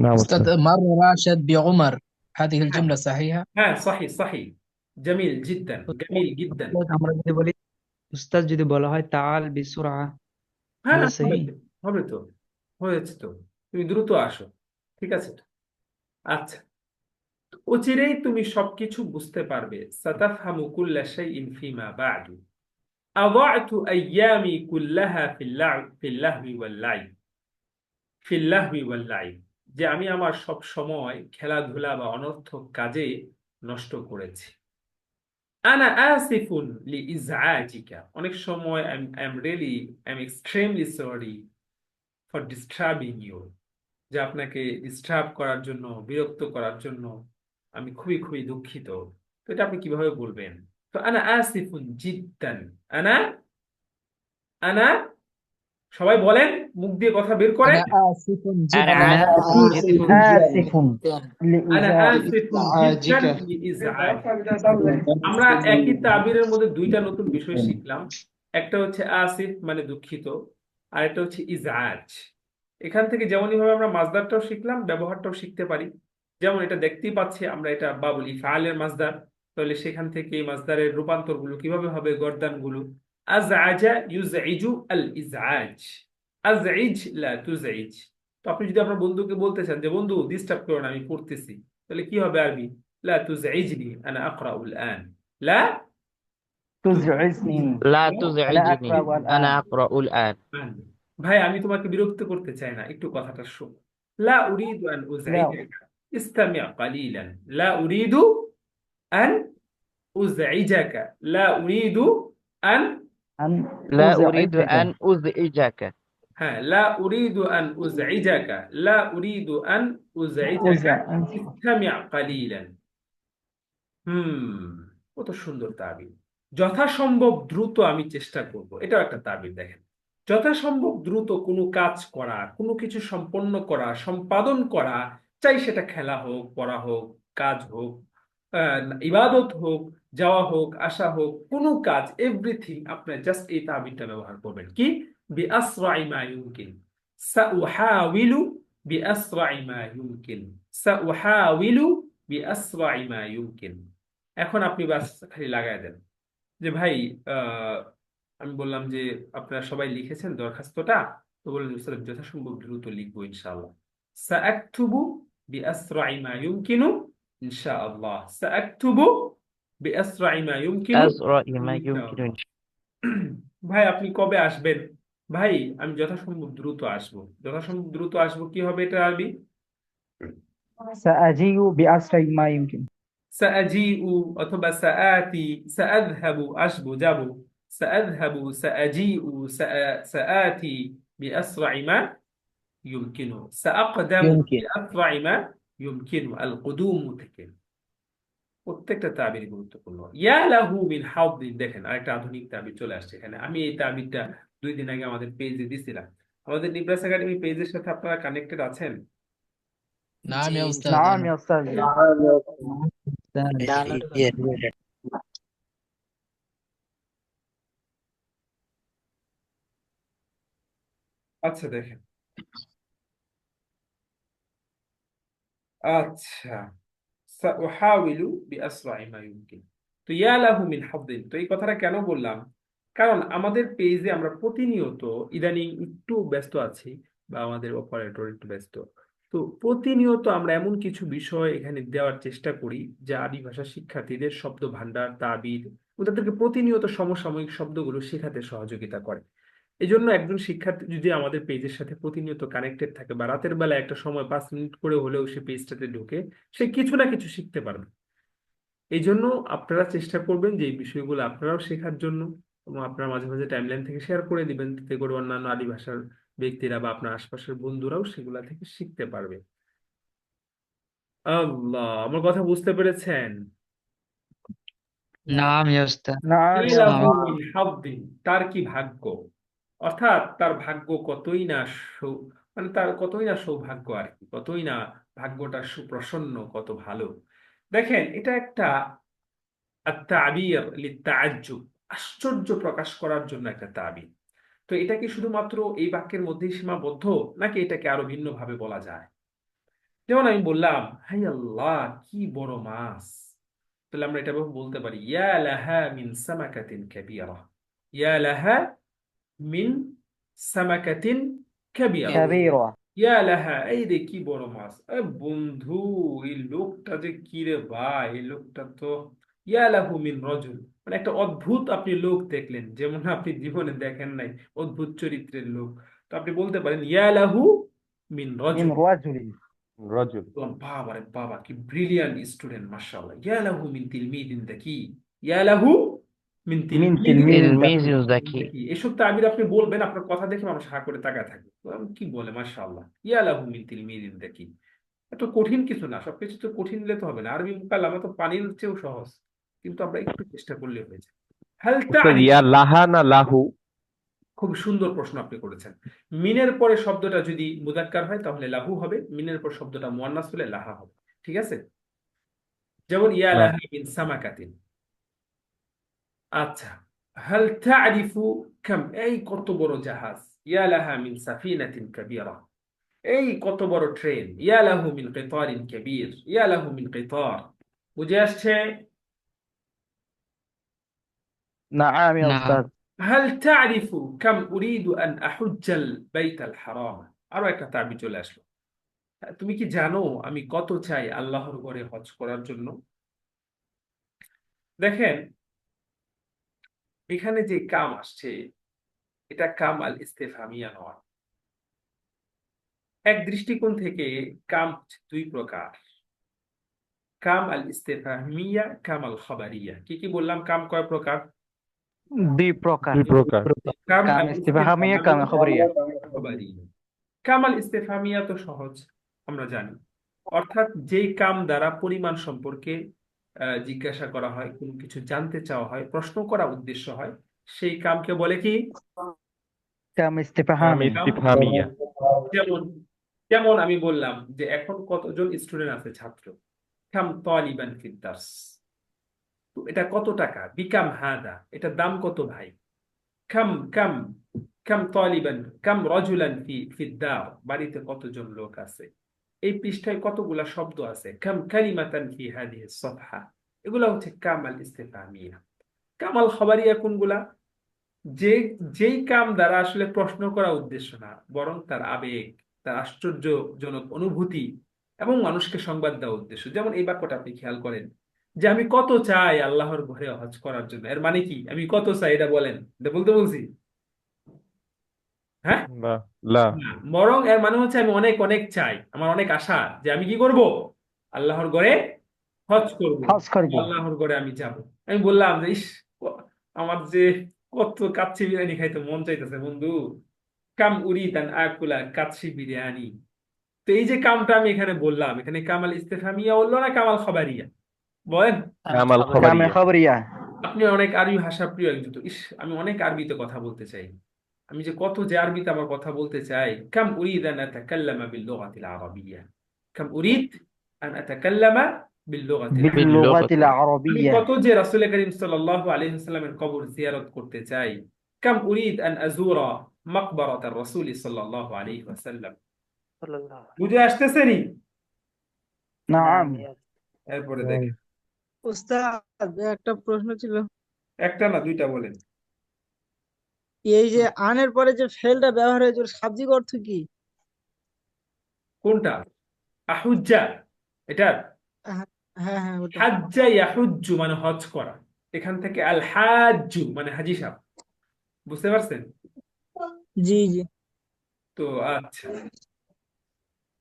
না أستاذ উস্তাদ। مر راشد بعمر، هذه হ্যাঁ الجملة صحيحة؟ হ্যাঁ, সহি সহি, জামিল জিদ্দান, জামিল জিদ্দান। উস্তাদ, আমরা যদি বলি, উস্তাদ যদি বলা হয় তাআল বিসুরা, হ্যাঁ হাজা হবে সহি? তো, হবে তো, হয়েছে তো, তুমি দ্রুত আসো, ঠিক আছে তো? আচ্ছা, অচিরেই তুমি সবকিছু বুঝতে পারবে। সাতাফহামু কুল্লা শাইইন ফিমা বা'দু। আযা'তু আইয়ামি কুল্লাহা ফিল লাহবি ওয়াল লাইব, যে আমি আমার সব সময় খেলাধুলা বা অনর্থক কাজে নষ্ট করেছি। আনা আসিফুন লি ইজআজিকা, অনেক সময় I am extremely sorry for disturbing you, যে আপনাকে ডিস্টার্ব করার জন্য, বিরক্ত করার জন্য আমি খুবই খুবই দুঃখিত। তো এটা আপনি কিভাবে বলবেন? তো আনা আসিফুন জিদ্দান, আনা আনা, সবাই বলেন, মুখ দিয়ে কথা বের করেন। أنا آسف أنا جدا أنا آسف آسف جدا آسف আনা لإزعاجك. আসিফুন জিদ্দান লিইজআজ। আমরা একই তাবিরের মধ্যে দুইটা নতুন বিষয় শিখলাম। একটা হচ্ছে আসিফ মানে দুঃখিত, আর একটা হচ্ছে ইজআজ। এখান থেকে যেমনই ভাবে আমরা মাসদারটাও শিখলাম, ব্যবহারটাও শিখতে পারি। যেমন এটা দেখতেই পাচ্ছি আমরা, এটা বাবুল ইফআলের মাসদার, তাহলে সেখান থেকে এই মাসদারের রূপান্তর গুলো কিভাবে হবে, গর্দান গুলো। আজআজা ইউজঈজু আল ইজআজ, আজঈজ লা তুজঈজ। তো আপনি যদি আপনার বন্ধুকে বলতে চান যে বন্ধু ডিস্টার্ব করো না, আমি পড়তেছি, তাহলে কি হবে আরবি? লা তুজঈজনি আনা আকরাউল আন, লা تزعجني لا أنا تزعجني أقرأ أنا الآن. أقرأ الآن আন। ভাই আমি তোমাকে বিরক্ত করতে চাই না, একটু কথাটা শোনো। লা উরিদু আন لا উজঈজাকা, ইস্তামি' কালিলান। লা উরিদু আন উজঈজাকা, লা উরিদু আন, أن لا أريد أزعجك. أن أزعجك হ্যাঁ, লা উরিদু আন উজঈজাকা, লা উরিদু আন উজঈজাকা, أزعجك. ইস্তামি' কালিলান। কত সুন্দর তাবির। যথাসম্ভব দ্রুত আমি চেষ্টা করব, এটাও একটা তাবির। দেখেন, যথাসম্ভব দ্রুত কোনো কাজ করা, কোনো কিছু সম্পন্ন করা, সম্পাদন করা, চাই সেটা খেলা হোক, পড়া হোক, কাজ হোক, ইবাদত হোক, যাওয়া হোক, আসা হোক, কোনো কাজ, এভরিথিং আপনার জাস্ট এই তাবিরটা ব্যবহার করবেন। কি? বিআসরাই মা ইউমকিন, সাউহাউিলু বিআসরাই মা ইউমকিন, সাউহাউিলু বিআসরাই মা ইউমকিন। এখন আপনি বাস খালি লাগায় দেন যে ভাই, আহ, আমি বললাম যে আপনারা সবাই লিখেছেন দরখাস্তটা, তো বললেন স্যার যথাসম্ভব দ্রুত লিখবো ইনশাআল্লাহ। সাআকতুবু বিআসরাই মা ইউমকিনু ইনশাআল্লাহ, সাআকতুবু বিআসরাই মা ইউমকিনু أسرع ما يمكن ইনশাআল্লাহ। ভাই আপনি কবে আসবেন? ভাই আমি যথাসম্ভব দ্রুত আসবো। যথাসম্ভব দ্রুত আসবো কি হবে এটা আরবি? سأجيء بأسرع ما يمكن. সাআজিউ অথবা সাআতি, সাআযহাবু আসবো যাব, সাআযহাবু, সাআজিউ, সাআতি বিআসরাই মা ইউমকিনু, সাআকদামু يمكن বিআসরাই মা ইউমকিনু, আল কুদুম থেকে। প্রত্যেকটা তাবির গুরুত্বপূর্ণ। ইয়া লাহু মিন হাউদিন, দেখেন আরেকটা আধুনিক তাবির চলে আসছে এখানে। আমি এই তাবিরটা 2 দিন আগে আমাদের পেজে দিছিলাম। আমাদের নিব্রাস একাডেমি পেজের সাথে আপনারা কানেক্টেড আছেন? نعم জি يا أستاذ نعم أنا يا أستاذ. ডাউনলোড আচ্ছা দেখেন, আচ্ছা, সাউহাউিলু বিআসরাই মা ইউমকিন। তো ইয়া লাহু মিন হাদ্দিন, তো এই কথাটা কেন বললাম? কারণ আমাদের পেজে আমরা প্রতিনিয়ত, ইদানিং একটু ব্যস্ত আছি, বা আমাদের অপারেটর একটু ব্যস্ত, তো প্রতিনিয়ত আমরা এমন কিছু বিষয় এখানে দেওয়ার চেষ্টা করি যা আরবি ভাষা শিক্ষার্থীদের শব্দ ভান্ডার, তাবিদ, তাদেরকে প্রতিনিয়ত সমসাময়িক শব্দগুলো শেখাতে সহযোগিতা করে। এই জন্য একজন শিক্ষার্থী যদি আমাদের পেজের সাথে প্রতিনিয়ত কানেক্টেড থাকে, বা রাতের বেলা একটা সময় 5 মিনিট করে হলেও সে পেজটাতে ঢুকে, সে কিছু না কিছু শিখতে পারবে। এই জন্য আপনারা চেষ্টা করবেন যে এই বিষয়গুলো আপনারাও শেখার জন্য, এবং আপনারা মাঝে মাঝে টাইমলাইন থেকে শেয়ার করে দিবেন, যাতে করে অন্যান্য আদি ভাষার ব্যক্তিরা বা আপনার আশপাশের বন্ধুরাও সেগুলা থেকে শিখতে পারবে। আল্লাহ, আমার কথা বুঝতে পেরেছেন? নাম ইয়া উস্তাদ। نعم يا ইলাহু أستاذ. মিন হাদ্দিন, তার কি ভাগ্য, অর্থাৎ তার ভাগ্য কতই না মানে তার কতই না সৌভাগ্য আর কি, কতই না ভাগ্যটা সুপ্রসন্ন, কত ভালো। দেখেন, এটা একটা আত-তা'বীর লিত-তা'আজ্জুব, আশ্চর্য প্রকাশ করার জন্য একটা তাবির। তো এটা কি শুধুমাত্র এই বাক্যের মধ্যেই সীমাবদ্ধ, নাকি এটাকে আরো ভিন্নভাবে বলা যায়? যেমন আমি বললাম, হাই আল্লাহ, কি বড় মাছ, তাহলে আমরা এটা বলতে পারি, ইয়া লাহা মিন সামাকাতিন কাবীরা, ইয়া লাহা মিন সামাকাতিন কাবীরা, كبيرة ইয়া লাহা, এই রে কি বড় মাছ। বন্ধু, এই লোকটা যে কি রে ভাই, এই লোকটা তো, ইয়া লাহু মিন রজুল, মানে একটা অদ্ভুত আপনি লোক দেখলেন, যেমন আপনি জীবনে দেখেন নাই, অদ্ভুত চরিত্রের লোক। তো আপনি বলতে পারেন ইয়া লাহু মিন من রজুল। رجل রজুল। বললাম, বাবা রে বাবা, কি ব্রিলিয়ান্ট স্টুডেন্ট, মাশাআল্লাহ, ইয়া লাহু মিন তিলমিদিন যাকি, ইয়া লাহু মিন من তিলমিদিন تلميذ تلميذ ذكي ذكي যাকি। এসব তাবির আপনি বলবেন, আপনার কথা দেখে মানুষ হা করে তাকায় থাকবে, বললাম, কি বলে, মাশাআল্লাহ, ইয়া লাহু মিন তিলমিদিন যাকি। এত কঠিন কিছু না, সবকিছু তো কঠিন হলে তো হবে না, আরবি মুকাল্লামা তো পানির চেয়েও সহজ, কিন্তু আমরা একটু চেষ্টা করলে হয়ে যায়। হাল উস্তাদ, তারিফ, ইয়া লাহা না লাহু? খুব সুন্দর প্রশ্ন আপনি করেছেন। মিনের পরে শব্দটা যদি মুযাক্কার হয় তাহলে লাহু হবে, মিনের পর শব্দটা মুয়ান্নাস হলে লাহা হবে। ঠিক আছে? যেমন ইয়া না। লাহা মিন সামাকাতিন। আচ্ছা, হাল তারিফু কাম, এই কত বড় জাহাজ, ইয়া লাহা মিন সাফিনাতিন কাবীরা, এই কত বড় ট্রেন, ইয়া লাহু মিন কিতারিন কাবীর, ইয়া লাহু মিন কিতার। বুঝে আসছে? نعم يا না أستاذ হাল তারিফু কাম উরিদু আন আহুজ্জাল বাইতাল হারাম। আরো একটা তাবিজ চলে আসলো, তুমি কি জানো আমি কত চাই আল্লাহর ঘরে হজ করার জন্য? দেখেন, এখানে যে কাম আসছে, এটা কাম আল ইস্তেফহামিয়া নয়। এক দৃষ্টিকোণ থেকে কাম হচ্ছে দুই প্রকার, কাম আল ইস্তেফহামিয়া, কাম আল খাবারিয়া। কি কি বললাম, কাম কয় প্রকার? দুই প্রকার দুই প্রকার। কাম কাম আল ইস্তিফহামিয়া কাম খবরিয়া খাবারিয়া। কাম আল ইস্তেফহামিয়া তো সহজ, আমরা জানি, অর্থাৎ যেই কাম দ্বারা পরিমাণ সম্পর্কে জিজ্ঞাসা করা হয়, কোনো কিছু জানতে চাওয়া হয়, প্রশ্ন করা উদ্দেশ্য হয়, সেই কামকে বলে কি? কাম কাম ইস্তিফহামি ইস্তিফহামিয়া। যেমন যেমন আমি বললাম যে এখন কতজন স্টুডেন্ট আছে, ছাত্র, কাম তালিবান ফিদ দার্স, তো এটা কত টাকা, বিকাম হাদা, এটা দাম কত ভাই, কাম কাম কাম তালিবান, কাম রাজুলান ফিদ দার, বাড়িতে কতজন লোক আছে, এই পৃষ্ঠায় কতগুলা শব্দ আছে, কাম কালিমাতান ফি হাদিহি সফহা। এগুলা হচ্ছে কাম আল ইস্তিফহামিয়া। কাম আল খাবারিয়া কোনগুলা? যে যেই কাম দ্বারা আসলে প্রশ্ন করা উদ্দেশ্য না, বরং তার আবেগ, তার আশ্চর্যজনক অনুভূতি এবং মানুষকে সংবাদ দেওয়া উদ্দেশ্য। যেমন এই বাক্যটা আপনি খেয়াল করেন, যে আমি কত চাই আল্লাহর ঘরে হজ করার জন্য, এর মানে কি আমি কত চাই এটা বলেন, এটা বলতে বলছি? হ্যাঁ, না, লা। না, বরং এর মানে হচ্ছে আমি অনেক অনেক চাই, আমার অনেক আশা যে আমি কি করব, আল্লাহর ঘরে হজ করব, হজ করব আল্লাহর ঘরে আমি যাব। আমি বললাম যে ইস, আমার যে কত কাচ্চি বিরিয়ানি খাইতে মন চাইতেছে বন্ধু, কাম উরিদান আকুলা কাচ্চি বিরিয়ানি। তো এই যে কামটা আমি এখানে বললাম, এখানে কামাল ইস্তেফহামিয়া বললো না কামাল খাবারিয়া, বলেন? কাম আল কাম খবরিয়া। খবরিয়া আপনি অনেক আরবি ভাষা প্রিয় একজন, তো ইস, আমি অনেক আরবিতে কথা বলতে চাই, আমি যে কত যে আরবিতে আমার কথা বলতে চাই। কাম উরিদ আন আতাকাল্লামা বিল লুগাতিল আরাবিয়্যা, কাম উরিদ আন আতাকাল্লামা বিল লুগাতিল আরাবিয়্যা। باللغة باللغة আমি العربية কত যে রাসূল করিম সাল্লাল্লাহু আলাইহি ওয়াসাল্লামের কবর জিয়ারত করতে চাই। কাম উরিদ আন আযুরা মাকবারাত আর-রাসূল সাল্লাল্লাহু আলাইহি ওয়াসাল্লাম। বুঝে আসতেছে নি? نعم এরপরে দেখেন, উস্তাদ একটা প্রশ্ন ছিল, একটা না দুইটা বলেন। এই যে আনের পরে যে ফেলটা ব্যবহার হয়েছে ওর শাব্দিক অর্থ কি? কোনটা? আহুজ্জা, এটা হ্যাঁ হ্যাঁ হ্যাঁ, ওটা। হাজ্জা ইয়াহুজ্জু মানে হজ করা, এখান থেকে আল হাজ্জু মানে হাজি সাহেব। বুঝতে পারছেন? জি জি। তো আচ্ছা,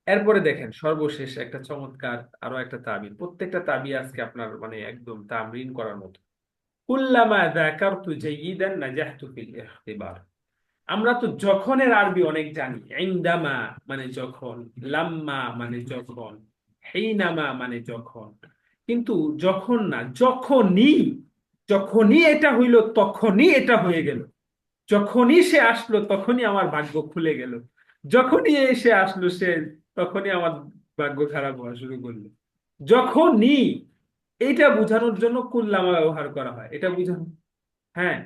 এরপরে দেখেন সর্বশেষ একটা চমৎকার আরো একটা তাবির, প্রত্যেকটা তাবির আজকে আপনার মানে একদম তামরিন করার মতো। কুল্লামা যাকারতু জাইয়িদান নাজাহতু ফিল ইখতিবার। আমরা তো যখনের আরবি অনেক জানি, ইনদামা মানে যখন, লাম্মা মানে যখন, হিনামা মানে যখন, কিন্তু যখন না, যখনই, যখনই এটা হইল তখনই এটা হয়ে গেল, যখনই সে আসলো তখনই আমার ভাগ্য খুলে গেল, যখনই এসে আসলো সে, তখনই আমার ভাগ্য খারাপ হওয়া শুরু করলো। যখনই, এটা বোঝানোর জন্য কুল্লামা ব্যবহার করা হয়, এটা বোঝানো। হ্যাঁ,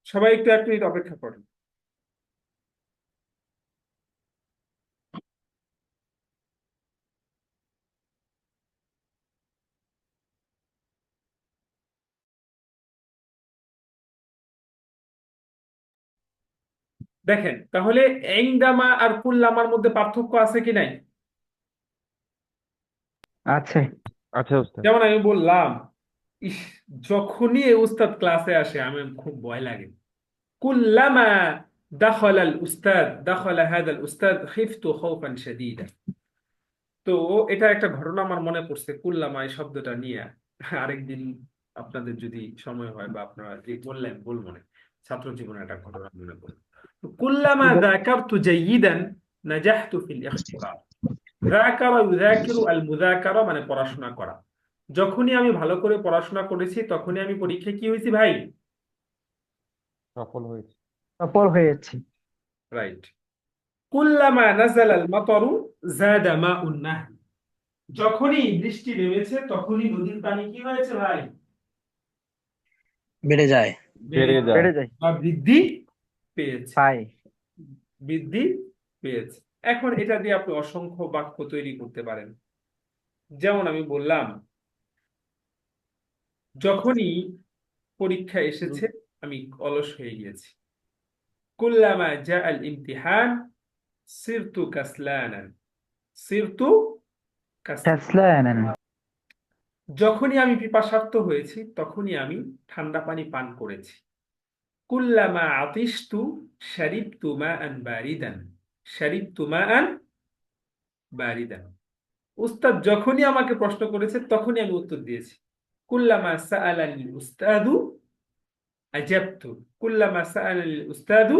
সবাই একটু 1 মিনিট অপেক্ষা করেন। দেখেন তাহলে ইনদামা আর কুল্লামার মধ্যে পার্থক্য আছে কি নাই? আছে। আচ্ছা উস্তাদ। যেমন আমি বললাম, ইস, যখনই এই উস্তাদ ক্লাসে আসে আমি খুব ভয় লাগে। কুল্লামা দাখালাল উস্তাদ দাখালা হাদাল উস্তাদ খিফতু খাউফান শাদীদা। তো এটা একটা ঘটনা আমার মনে পড়ছে কুল্লামা এই শব্দটা নিয়ে। আরেকদিন আপনাদের যদি সময় হয় বা আপনারা যে বললেন বলবো না, ছাত্র জীবনে একটা ঘটনা মনে পড়ে। তো কুল্লামা যাকারতু জাইয়িদান নাজাহতু ফিল ইখতিবার। যাকারা ইউযাকিরু আল মুযাকারা মানে পড়াশোনা করা। যখনই আমি ভালো করে পড়াশোনা করেছি তখনই আমি পরীক্ষায় কি হয়েছি ভাই? সফল হয়েছে। সফল হয়েছি। রাইট। কুল্লামা নাযালাল মাতারু যাদা মাউন নাহর। যখনই বৃষ্টি নেমেছে তখনই নদীর পানি কি হয়েছে ভাই? বেড়ে যায়। বেড়ে যায়। বেড়ে যায়। বা বৃদ্ধি পেয়েছে। পাই। বৃদ্ধি পেয়েছে। এখন এটা দিয়ে আপনি অসংখ্য বাক্য তৈরি করতে পারেন। যেমন আমি বললাম, যখনই পরীক্ষা এসেছে আমি অলস হয়ে গিয়েছি। কুল্লামা জা আল ইমতিহান সিরতু কাসলানান। সিরতু কাসলানান। কাসলানান। যখনই আমি পিপাসার্ত হয়েছি তখনই আমি ঠান্ডা পানি পান করেছি। কুল্লামা আতিশতু শারিবতু মাআন বারিদান। শারিবতু মাআন বারিদান। উস্তাদ যখনই আমাকে প্রশ্ন করেছে তখনই আমি উত্তর দিয়েছি। কুল্লামা সাআলানি উস্তাদু আজাবতু। কুল্লামা সাআলানি উস্তাদু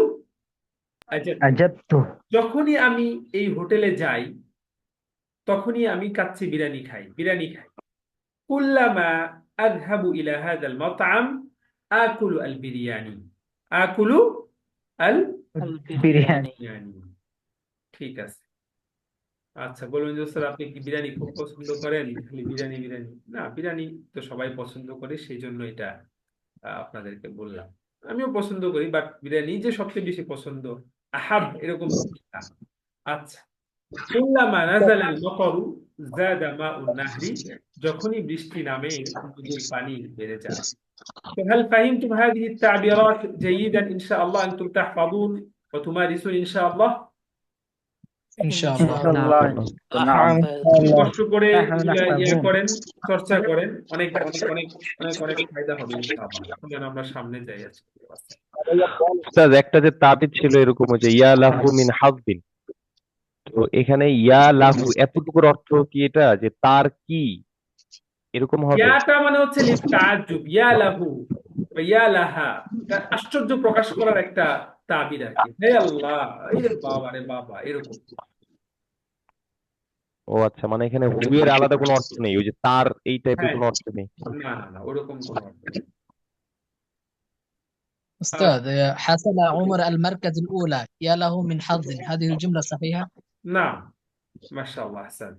আজাবতু। আজাবতু। যখনই আমি এই হোটেলে যাই তখনই আমি কাচ্চি বিরিয়ানি খাই, বিরিয়ানি খাই। কুল্লামা আযহাবু ইলা হাযাল মাতআম আকুলু আল বিরিয়ানি। আকুলু আল বিরিয়ানি। বিরিয়ানি। ঠিক আছে। আচ্ছা, বলবেন যে স্যার আপনি কি বিরিয়ানি খুব পছন্দ করেন? খালি বিরিয়ানি বিরিয়ানি না, বিরিয়ানি তো সবাই পছন্দ করে, সেই জন্য এটা আপনাদেরকে বললাম। আমিও পছন্দ করি, বাট বিরিয়ানি যে সবচেয়ে বেশি পছন্দ, আহাব এরকম না। আচ্ছা, কুল্লামা নাযালাল মাতারু যাদা মাউন নাহরি। যখনই বৃষ্টি নামে নদীর পানি বেড়ে যায়। তো هل فهمتم هذه التعبيرات جيدا؟ إن شاء الله أنتم تحفظون وتمارسون إن شاء الله. ইনশাআল্লাহ। ইনশাআল্লাহ। নাম। কষ্ট করে নাহনু নাহফাযুন। করেন, চর্চা করেন, অনেক অনেক অনেক অনেক অনেক ফায়দা হবে ইনশাআল্লাহ। এখন যেন আমরা সামনে যাই আজকে। উস্তাদ একটা যে তাবিদ ছিল এরকম ওই যে ইয়া লাহু মিন হাযবিন, তো এখানে ইয়া লাহু এতটুকুর অর্থ কি এটা যে তার কি এরকম হবে? ইয়াটা মানে হচ্ছে লিতাআজ্জুব, ইয়া লাহু বা ইয়া লাহা, এটা আশ্চর্য প্রকাশ করার একটা তাবিদ আর কি। হে আল্লাহ, এই রে বাবা রে বাবা, এরকম। ও আচ্ছা, মানে এখানে হু এর আলাদা কোনো অর্থ নেই, ওই যে তার এই টাইপের হ্যাঁ, কোনো অর্থ নেই। না না না, ওরকম কোনো অর্থ নেই। أستاذ حصل عمر المركز الأولى يا له من حظ، هذه الجملة صحيحة؟ না, মাশাআল্লাহ, আহসান।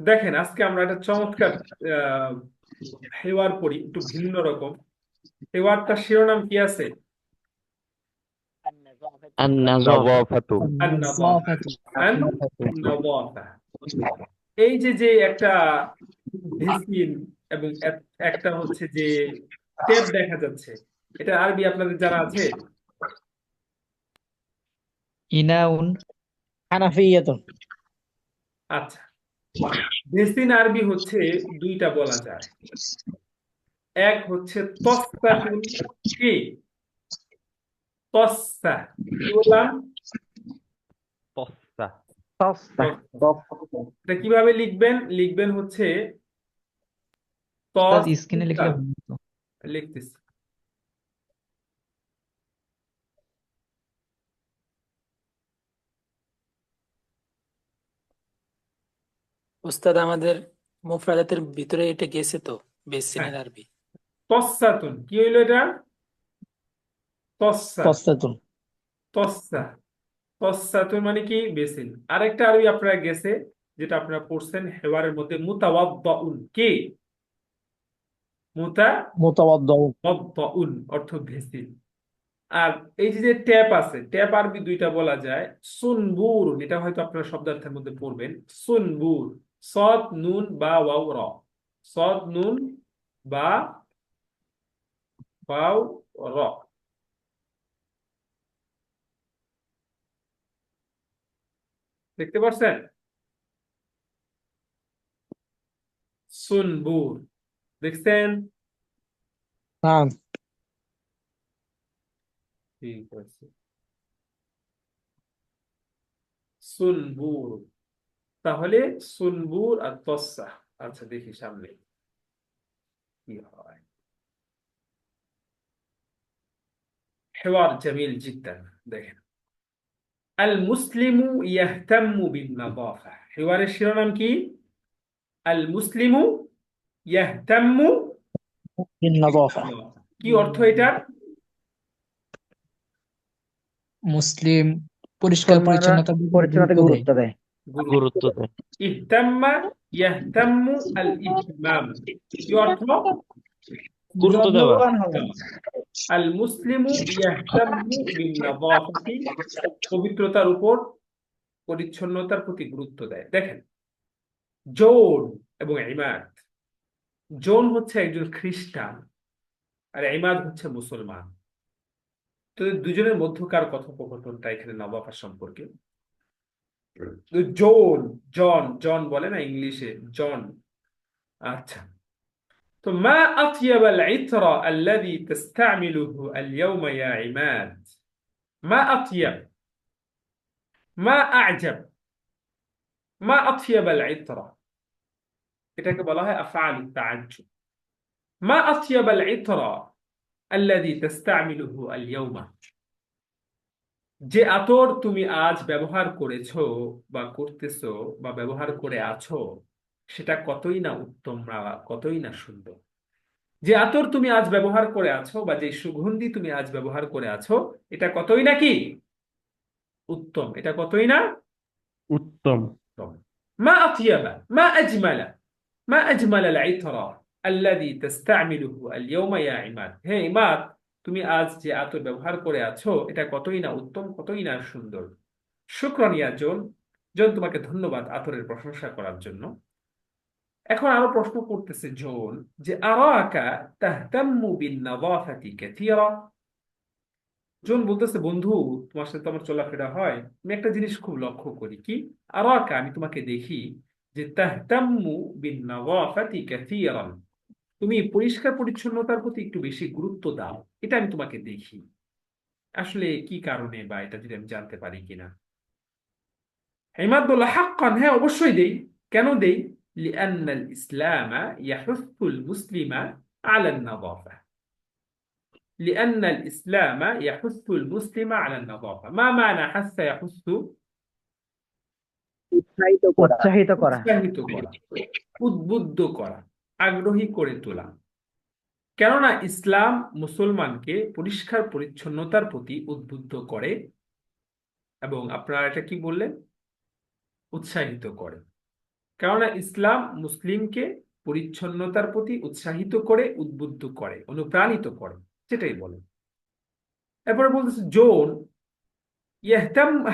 দেখেন আজকে আমরা একটা চমৎকার আহ, হেওয়ার পড়ি, একটু ভিন্ন রকম। হেওয়ারটার শিরোনাম কি আছে? النظافة. নওয়াফাতু। আন-নাযাফা। আন-নাযাফা। এই যে যে একটা ভেসলিন এবং একটা হচ্ছে যে টেপ দেখা যাচ্ছে, এটা আরবি আপনাদের জানা আছে? ইনাউন। হানাফিয়াতুন। আচ্ছা, ভেসলিন আরবি হচ্ছে দুইটা বলা যায়। এক হচ্ছে তস্তাতুন। কি তস্তা? কি বললাম? তস্তা। তস্তা। তস্তা। এটা কিভাবে লিখবেন? লিখবেন হচ্ছে উস্তাদ তস্তা। স্ক্রিনে লিখলে ভালো হতো। লিখতেছি। উস্তাদ আমাদের মুফরাদাতের ভিতরে এটা গেছে তো বেসিনের হ্যাঁ আরবি। তসাতুন কি হইলো এটা তসা তসাতুন তসা তসাতুন মানে কি বেসিন আরেকটা আরবি আপনারা গেছে যেটা আপনারা পড়ছেন হেওয়ারের মধ্যে মুতাওয়াদ্দাউন কি মুতাওয়াদ্দাউন মুতাওয়াদ্দাউন অর্থ ভেসিল আর এই যে ট্যাপ আছে ট্যাপ আরবি দুইটা বলা যায় সুনবুর এটা হয়তো আপনারা শব্দার্থের মধ্যে পড়বেন সুনবুর সদ নুন বা ওয়াও র সদ নুন বা ওয়াও র দেখতে পাচ্ছেন সুনবুর দেখছেন নাম ঠিক আছে সুনবুর তাহলে সুনবুর আর তসা আচ্ছা দেখি সামনে কি হয় حوار جميل جدا দেখেন المسلم يهتم بالنظافة حوار শিরোনাম কি المسلم يهتم بالنظافة কি অর্থ এটা মুসলিম পরিষ্কার পরিচ্ছন্নতা পরিচ্ছন্নতাকে গুরুত্ব দেয়। গুরুত্ব দেয়। اهتم يهتم الاهتمام কি অর্থ গুরুত্ব দেওয়া। যত্নবান হবে। المسلم يهتم بالنظافة পবিত্রতার উপর পরিচ্ছন্নতার প্রতি গুরুত্ব দেয় দেখেন জোন এবং ইমাদ জোন হচ্ছে একজন খ্রিস্টান আর ইমাদ হচ্ছে মুসলমান তো দুজনের মধ্যকার কথোপকথনটা এখানে নবাফা সম্পর্কে তো জন জন জন বলে না ইংলিশে জন আচ্ছা তো মা আতিয়াব আল ইতরা الذي تستعمله اليوم يا عماد ما أطيب ما أعجب ما أطيب العطرة এটাকে বলা হয় আফআল التعجب ما أطيب العطرة الذي تستعمله اليوم যে আতর তুমি আজ ব্যবহার করেছো বা করতেছো বা ব্যবহার করে আছো সেটা কতই না উত্তম কতই না সুন্দর যে আতর তুমি আজ ব্যবহার করে আছো বা যে সুগন্ধি তুমি আজ ব্যবহার করে আছো এটা কতই না কি উত্তম এটা কতই না উত্তম ما أطيب ما أجمل ما أجمل العطر الذي تستعمله اليوم يا عماد হে ইমাদ তুমি আজ যে আতর ব্যবহার করে আছো এটা কতই না উত্তম কতই না সুন্দর শুকরান ইয়া জন জন তোমাকে ধন্যবাদ আতরের প্রশংসা করার জন্য এখন আরো প্রশ্ন করতেছে জন যে আরাকা তাহতাম্মু বিন নাযাফাতি কাসীরা জন বলতেছে বন্ধু তোমার সাথে তো আমার চলাফেরা হয় আমি একটা জিনিস খুব লক্ষ্য করি কি আরাকা আমি তোমাকে দেখি যে তাহতাম্মু বিন নাযাফাতি কাসীরান তুমি পরিষ্কার পরিচ্ছন্নতার প্রতি একটু বেশি গুরুত্ব দাও এটা আমি তোমাকে দেখি আসলে কি কারণে বা এটা যদি আমি জানতে পারি কিনা ইমাদ বলল হাক্কান হ্যাঁ অবশ্যই দেই কেন দেই لأن الإسلام يحث المسلم على النظافة لأن الإسلام يحث المسلم على النظافة ما معنى حث يحث উৎসাহিত করা। উৎসাহিত করা উদ্বুদ্ধ করা আগ্রহী করে তোলা কেননা ইসলাম মুসলমানকে পরিষ্কার পরিচ্ছন্নতার প্রতি উদ্বুদ্ধ করে এবং আপনারা এটা কি বললেন উৎসাহিত করে কেননা ইসলাম মুসলিমকে পরিচ্ছন্নতার প্রতি উৎসাহিত করে উদ্বুদ্ধ করে অনুপ্রাণিত করে সেটাই বলে এরপরে বলতেছে জোন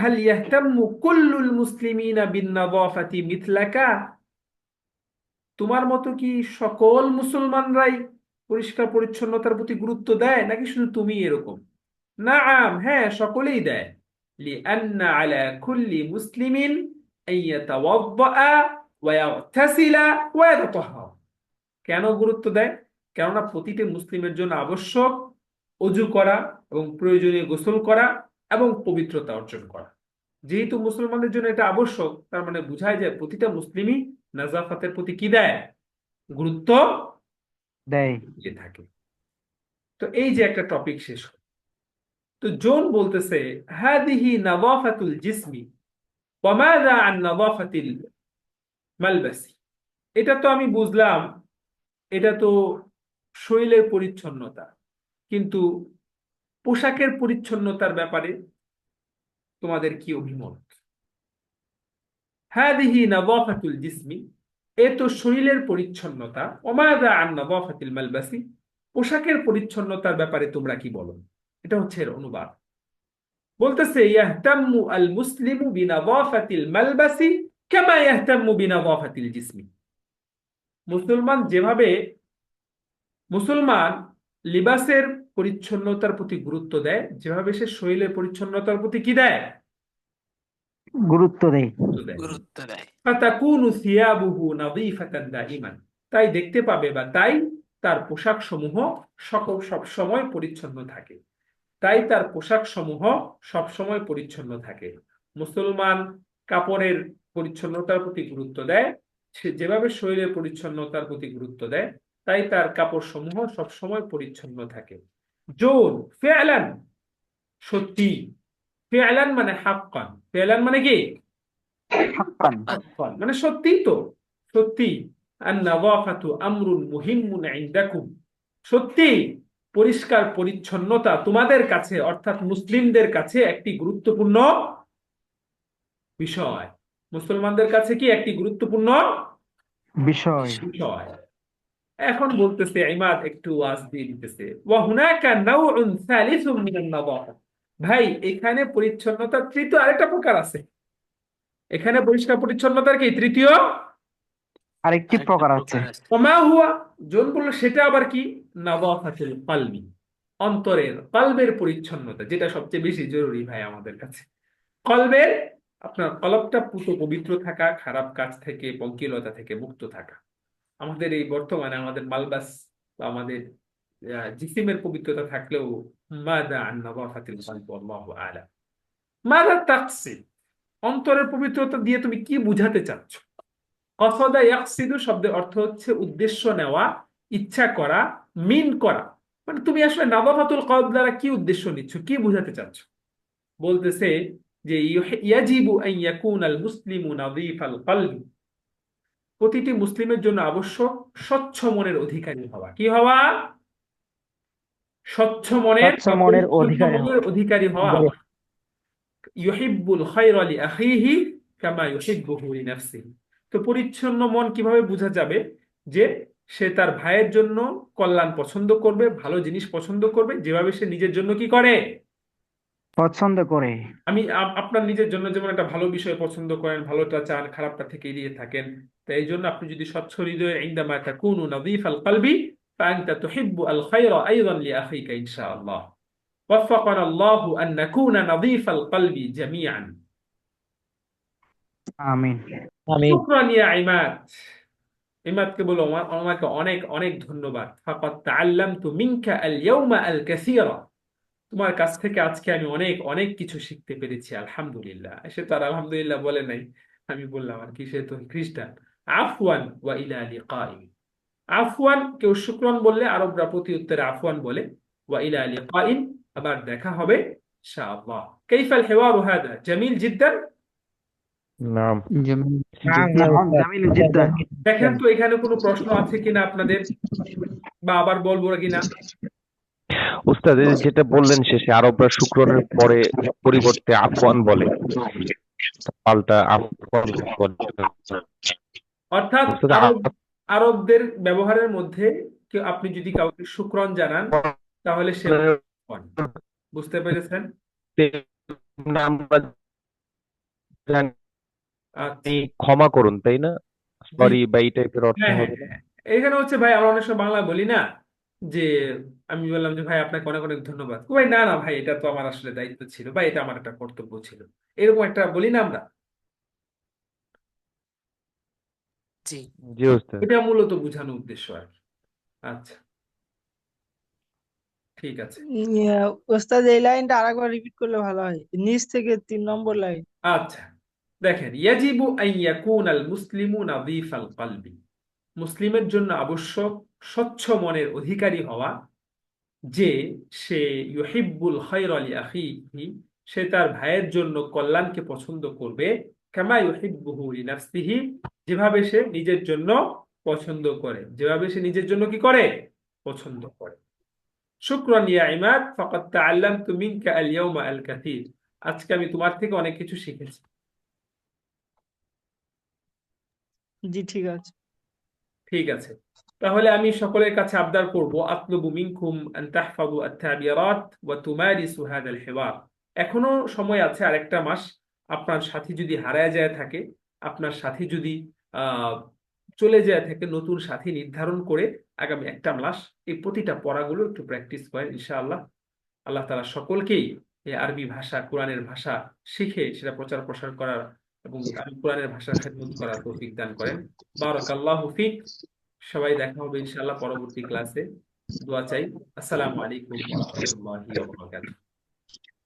هل يهتم كل المسلمين بالنظافة مثلك তোমার মতো কি সকল মুসলমানরাই পরিষ্কার পরিচ্ছন্নতার প্রতি গুরুত্ব দেয় নাকি শুধু তুমি এরকম নাআম হ্যাঁ সকলেই দেয় لأن على كل مسلم أن يتوضأ ويغتسل ويتطهر কেন গুরুত্ব দেয় কেননা প্রতিটি মুসলিমের জন্য আবশ্যক ওযু করা এবং প্রয়োজনীয় গোসল করা এবং পবিত্রতা অর্জন করা যেহেতু মুসলমানদের জন্য এটা আবশ্যক তার মানে বোঝায় যায় প্রতিটা মুসলিমই নাজাফাতের প্রতি কি দেয় গুরুত্ব দেয়। দিয়ে থাকে তো এই যে একটা টপিক শেষ হলো তো জোন বলতেছে হাদিহি নাযাফাতুল জিসমি ওয়া মাযা আন নাযাফাতিল মালবাসি, এটা তো আমি বুঝলাম, এটা তো শরীরের পরিচ্ছন্নতা, কিন্তু পোশাকের পরিচ্ছন্নতার ব্যাপারে তোমাদের কি অভিমত? হাদিহি নাযাফাতুল জিসমি, এ তো শরীরের পরিচ্ছন্নতা। ওমাযা আন নাযাফাতিল মালবাসি, পোশাকের পরিচ্ছন্নতার ব্যাপারে তোমরা কি বলো? এটা হচ্ছে এর অনুবাদ। বলতেছে ইয়াহতাম্মু আল মুসলিমু বিনাযাফাতিল মালবাসি কামা ইয়াহতাম্মু বিনাযাফাতিল জিসমি, মুসলমান লিবাসের পরিচ্ছন্নতার প্রতি গুরুত্ব দেয়, যেভাবে সে শরীরের পরিচ্ছন্নতার প্রতি কি দেয়? গুরুত্ব দেয়। গুরুত্ব দেয়। গুরুত্ব দেয়। ফাতাকুনু সিয়াবুহু নাযীফাতান দাইমান, তাই দেখতে পাবে বা তাই তার পোশাক সমূহ সব সময় পরিচ্ছন্ন থাকে। তাই তার পোশাক সমূহ সব সময় পরিচ্ছন্ন থাকে। মুসলমান কাপড়ের পরিচ্ছন্নতার প্রতি গুরুত্ব দেয়, সে যেভাবে শরীরের পরিচ্ছন্নতার প্রতি গুরুত্ব দেয়, তাই তার কাপড় সমূহ সব সময় পরিচ্ছন্ন থাকে। জোন ফিআলান, সত্যি। ফিআলান মানে হাক্কান, ফিআলান মানে কি? হাক্কান। হাক্কান মানে সত্যি, তো সত্যি। আন-নাযাফাতু আমরুন মুহিম্মুন ইনদাকুম, সত্যি পরিষ্কার পরিচ্ছন্নতা তোমাদের কাছে অর্থাৎ মুসলিমদের কাছে একটি গুরুত্বপূর্ণ বিষয়। মুসলমানদের কাছে কি একটি গুরুত্বপূর্ণ বিষয়। বিষয়। এখন বলতেছে ইমাদ একটু ওয়াজ দিয়ে দিতেছে, ওয়া হুনাকা নাওউন সালিসুম মিনান নাযাফা, ভাই এখানে পরিচ্ছন্নতার তৃতীয় আরেকটা প্রকার আছে। এখানে পরিষ্কার পরিচ্ছন্নতার কি তৃতীয় আরেকটি প্রকার আছে। ওমা হুয়া, জন বলল সেটা আবার কি? নাযাফাতুল কলবি, অন্তরের কলবের পরিচ্ছন্নতা, যেটা সবচেয়ে বেশি জরুরি ভাই আমাদের কাছে। কলবের, আপনার কলবটা পুরো পবিত্র থাকা, খারাপ কাজ থেকে পঙ্কিলতা থেকে মুক্ত থাকা। আমাদের এই বর্তমানে আমাদের মালবাস বা আমাদের জিসিমের পবিত্রতা থাকলেও মাযা আন নাযাফাতিল কলব আল্লাহু আ'লাম। মাযা তাকসিদ, অন্তরের পবিত্রতা দিয়ে তুমি কি বুঝাতে চাচ্ছ? কসদা ইয়াকসিদু শব্দের অর্থ হচ্ছে উদ্দেশ্য নেওয়া, ইচ্ছা করা, মিন করা। মানে তুমি আসলে নাযাফাতুল কলব দ্বারা কি উদ্দেশ্য নিচ্ছ, কি বুঝাতে চাচ্ছ? বলতেছে যে ইয়াজিবু আন ইয়াকুনাল মুসলিমু নাযীফাল কলবি, প্রতিটি মুসলিমের জন্য আবশ্যক স্বচ্ছ মনের অধিকারী হওয়া। কি হওয়া? স্বচ্ছ মনের স্বচ্ছ মনের অধিকারী হওয়া। অধিকারী হওয়া আবশ্যক। ইউহিব্বুল খায়রা লি আখিহি কামা ইউহিব্বুহু লিনাফসিহি, তো পরিচ্ছন্ন মন কিভাবে বোঝা যাবে? যে সে তার ভাইয়ের জন্য কল্যাণ পছন্দ করবে, ভালো জিনিস পছন্দ করবে, যেভাবে সে নিজের জন্য কি করে? পছন্দ করে। আমি আপনার নিজের জন্য যেমন একটা ভালো বিষয় পছন্দ করেন, ভালোটা চান, খারাপটা থেকে এড়িয়ে থাকেন। তাই এই জন্য আপনি যদি স্বচ্ছ হৃদয়ে ইনদামা তাকুনু নাযীফাল কলবি ফাআনতা তুহিব্বু আল খায়রা আইদান লিআখিকা ইনশাআল্লাহ। ওয়াফাকানা আল্লাহু আন নাকুনা নাযীফাল কলবি জামিআন। আমিন। আমিন। শুকরান ইয়া ইমাদ। ইমাদকে বলো আমাকে অনেক অনেক ধন্যবাদ। ফাকাদ তাআল্লামতু মিনকা আল ইয়াওমা আল কাসীরা, তোমার কাছ থেকে আজকে আমি অনেক অনেক কিছু শিখতে পেরেছি আলহামদুলিল্লাহ। সে তো আর আলহামদুলিল্লাহ বলে নাই, আমি বললাম আর কি, সে তো খ্রিস্টান। আফওয়ান ওয়া ইলা লিকাই, আফওয়ান কেউ শুকরান বললে আরবরা প্রতি উত্তরে আফওয়ান বলে। ওয়া ইলা লিকাইন, আবার দেখা হবে ইনশাআল্লাহ। কাইফাল হিওয়ারু হাদা জামিল জিদ্দান। নাম জামিল জিদ্দান। দেখেন তো এখানে কোনো প্রশ্ন আছে কিনা আপনাদের, বা আবার বলবো কিনা? উস্তাদ, এই যেটা বললেন শেষে আরবরা শুক্রনের পরিবর্তে আফওয়ান বলে, পাল্টা আফওয়ান বলে। অর্থাৎ উস্তাদ, আরবদের ব্যবহারের মধ্যে কেউ আপনি যদি কাউকে শুকরান জানান তাহলে সে আফওয়ান। বুঝতে পেরেছেন? আমরা জানি আচ্ছা, ক্ষমা করুন, তাই না? জি। সরি বা এই টাইপের অর্থ হ্যাঁ হ্যাঁ হবে না? হ্যাঁ। এখানে হচ্ছে ভাই আমরা অনেক সময় বাংলা বলি না, যে আমি বললাম যে ভাই আপনাকে অনেক অনেক ধন্যবাদ, ভাই না না ভাই এটা তো আমার আসলে দায়িত্ব ছিল, ভাই এটা আমার একটা কর্তব্য ছিল, এরকম একটা বলি না আমরা। জি। জি উস্তাদ। এটা মূলত বোঝানো উদ্দেশ্য আর কি। আচ্ছা, ঠিক আছে। ওস্তাদ এই লাইনটা আরেকবার রিপিট করলে ভালো হয়, নিচ থেকে 3 নম্বর লাইন। আচ্ছা, দেখেন ইয়াজিবু আন ইয়াকুনাল মুসলিমু নাযীফাল কলবি, মুসলিমের জন্য আবশ্যক স্বচ্ছ মনের অধিকারী হওয়া, যে সে ইউহিব্বুল খায়রা লি আখিহি, সে তার ভাইয়ের জন্য কল্যাণকে পছন্দ করবে, কামা ইউহিব্বুহু লিনাফসিহি, যেভাবে সে নিজের জন্য পছন্দ করে, যেভাবে সে নিজের জন্য কি করে, পছন্দ করে। শুকরান ইয়া ইমাদ, ফাকাদ তাআল্লামতু মিনকা আল ইয়াওমা আল কাসীর। আজকে আমি তোমার থেকে অনেক কিছু শিখেছি। জি ঠিক আছে। ঠিক আছে, তাহলে আমি সকলের কাছে আবদার করব, আতলুবু মিনকুম আন তাহফাযু আত-তাবিরাত ওয়া তুমারিসু হাযাল হিওয়ার। এখনো সময় আছে, আরেকটা মাস। আপনার সাথী যদি হারায় যায় থাকে, আপনার সাথী যদি আহ চলে যায় থাকে, নতুন সাথী নির্ধারণ করে আগামী একটা মাস এই প্রতিটা পড়াগুলো একটু প্র্যাকটিস করেন ইনশাআল্লাহ। আল্লাহ তাআলা সকলকেই এই আরবি ভাষা, কোরআনের ভাষা শিখে সেটা প্রচার প্রসার করার এবং কোরআনের ভাষার খেদমত করার তৌফিক দান করেন। বারাকাল্লাহু ফিক। সবাই দেখা হবে ইনশাআল্লাহ পরবর্তী ক্লাসে। দোয়া চাই। আসসালামু আলাইকুম ওয়া রাহমাতুল্লাহি ওয়া বারাকাতুহু।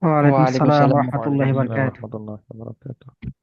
ওয়ালাইকুম ওয়ালাইকুম আসসালাম আসসালাম। ওয়া রাহমাতুল্লাহি ওয়া ওয়া বারাকাতুহু। রাহমাতুল্লাহি ওয়া বারাকাতুহু।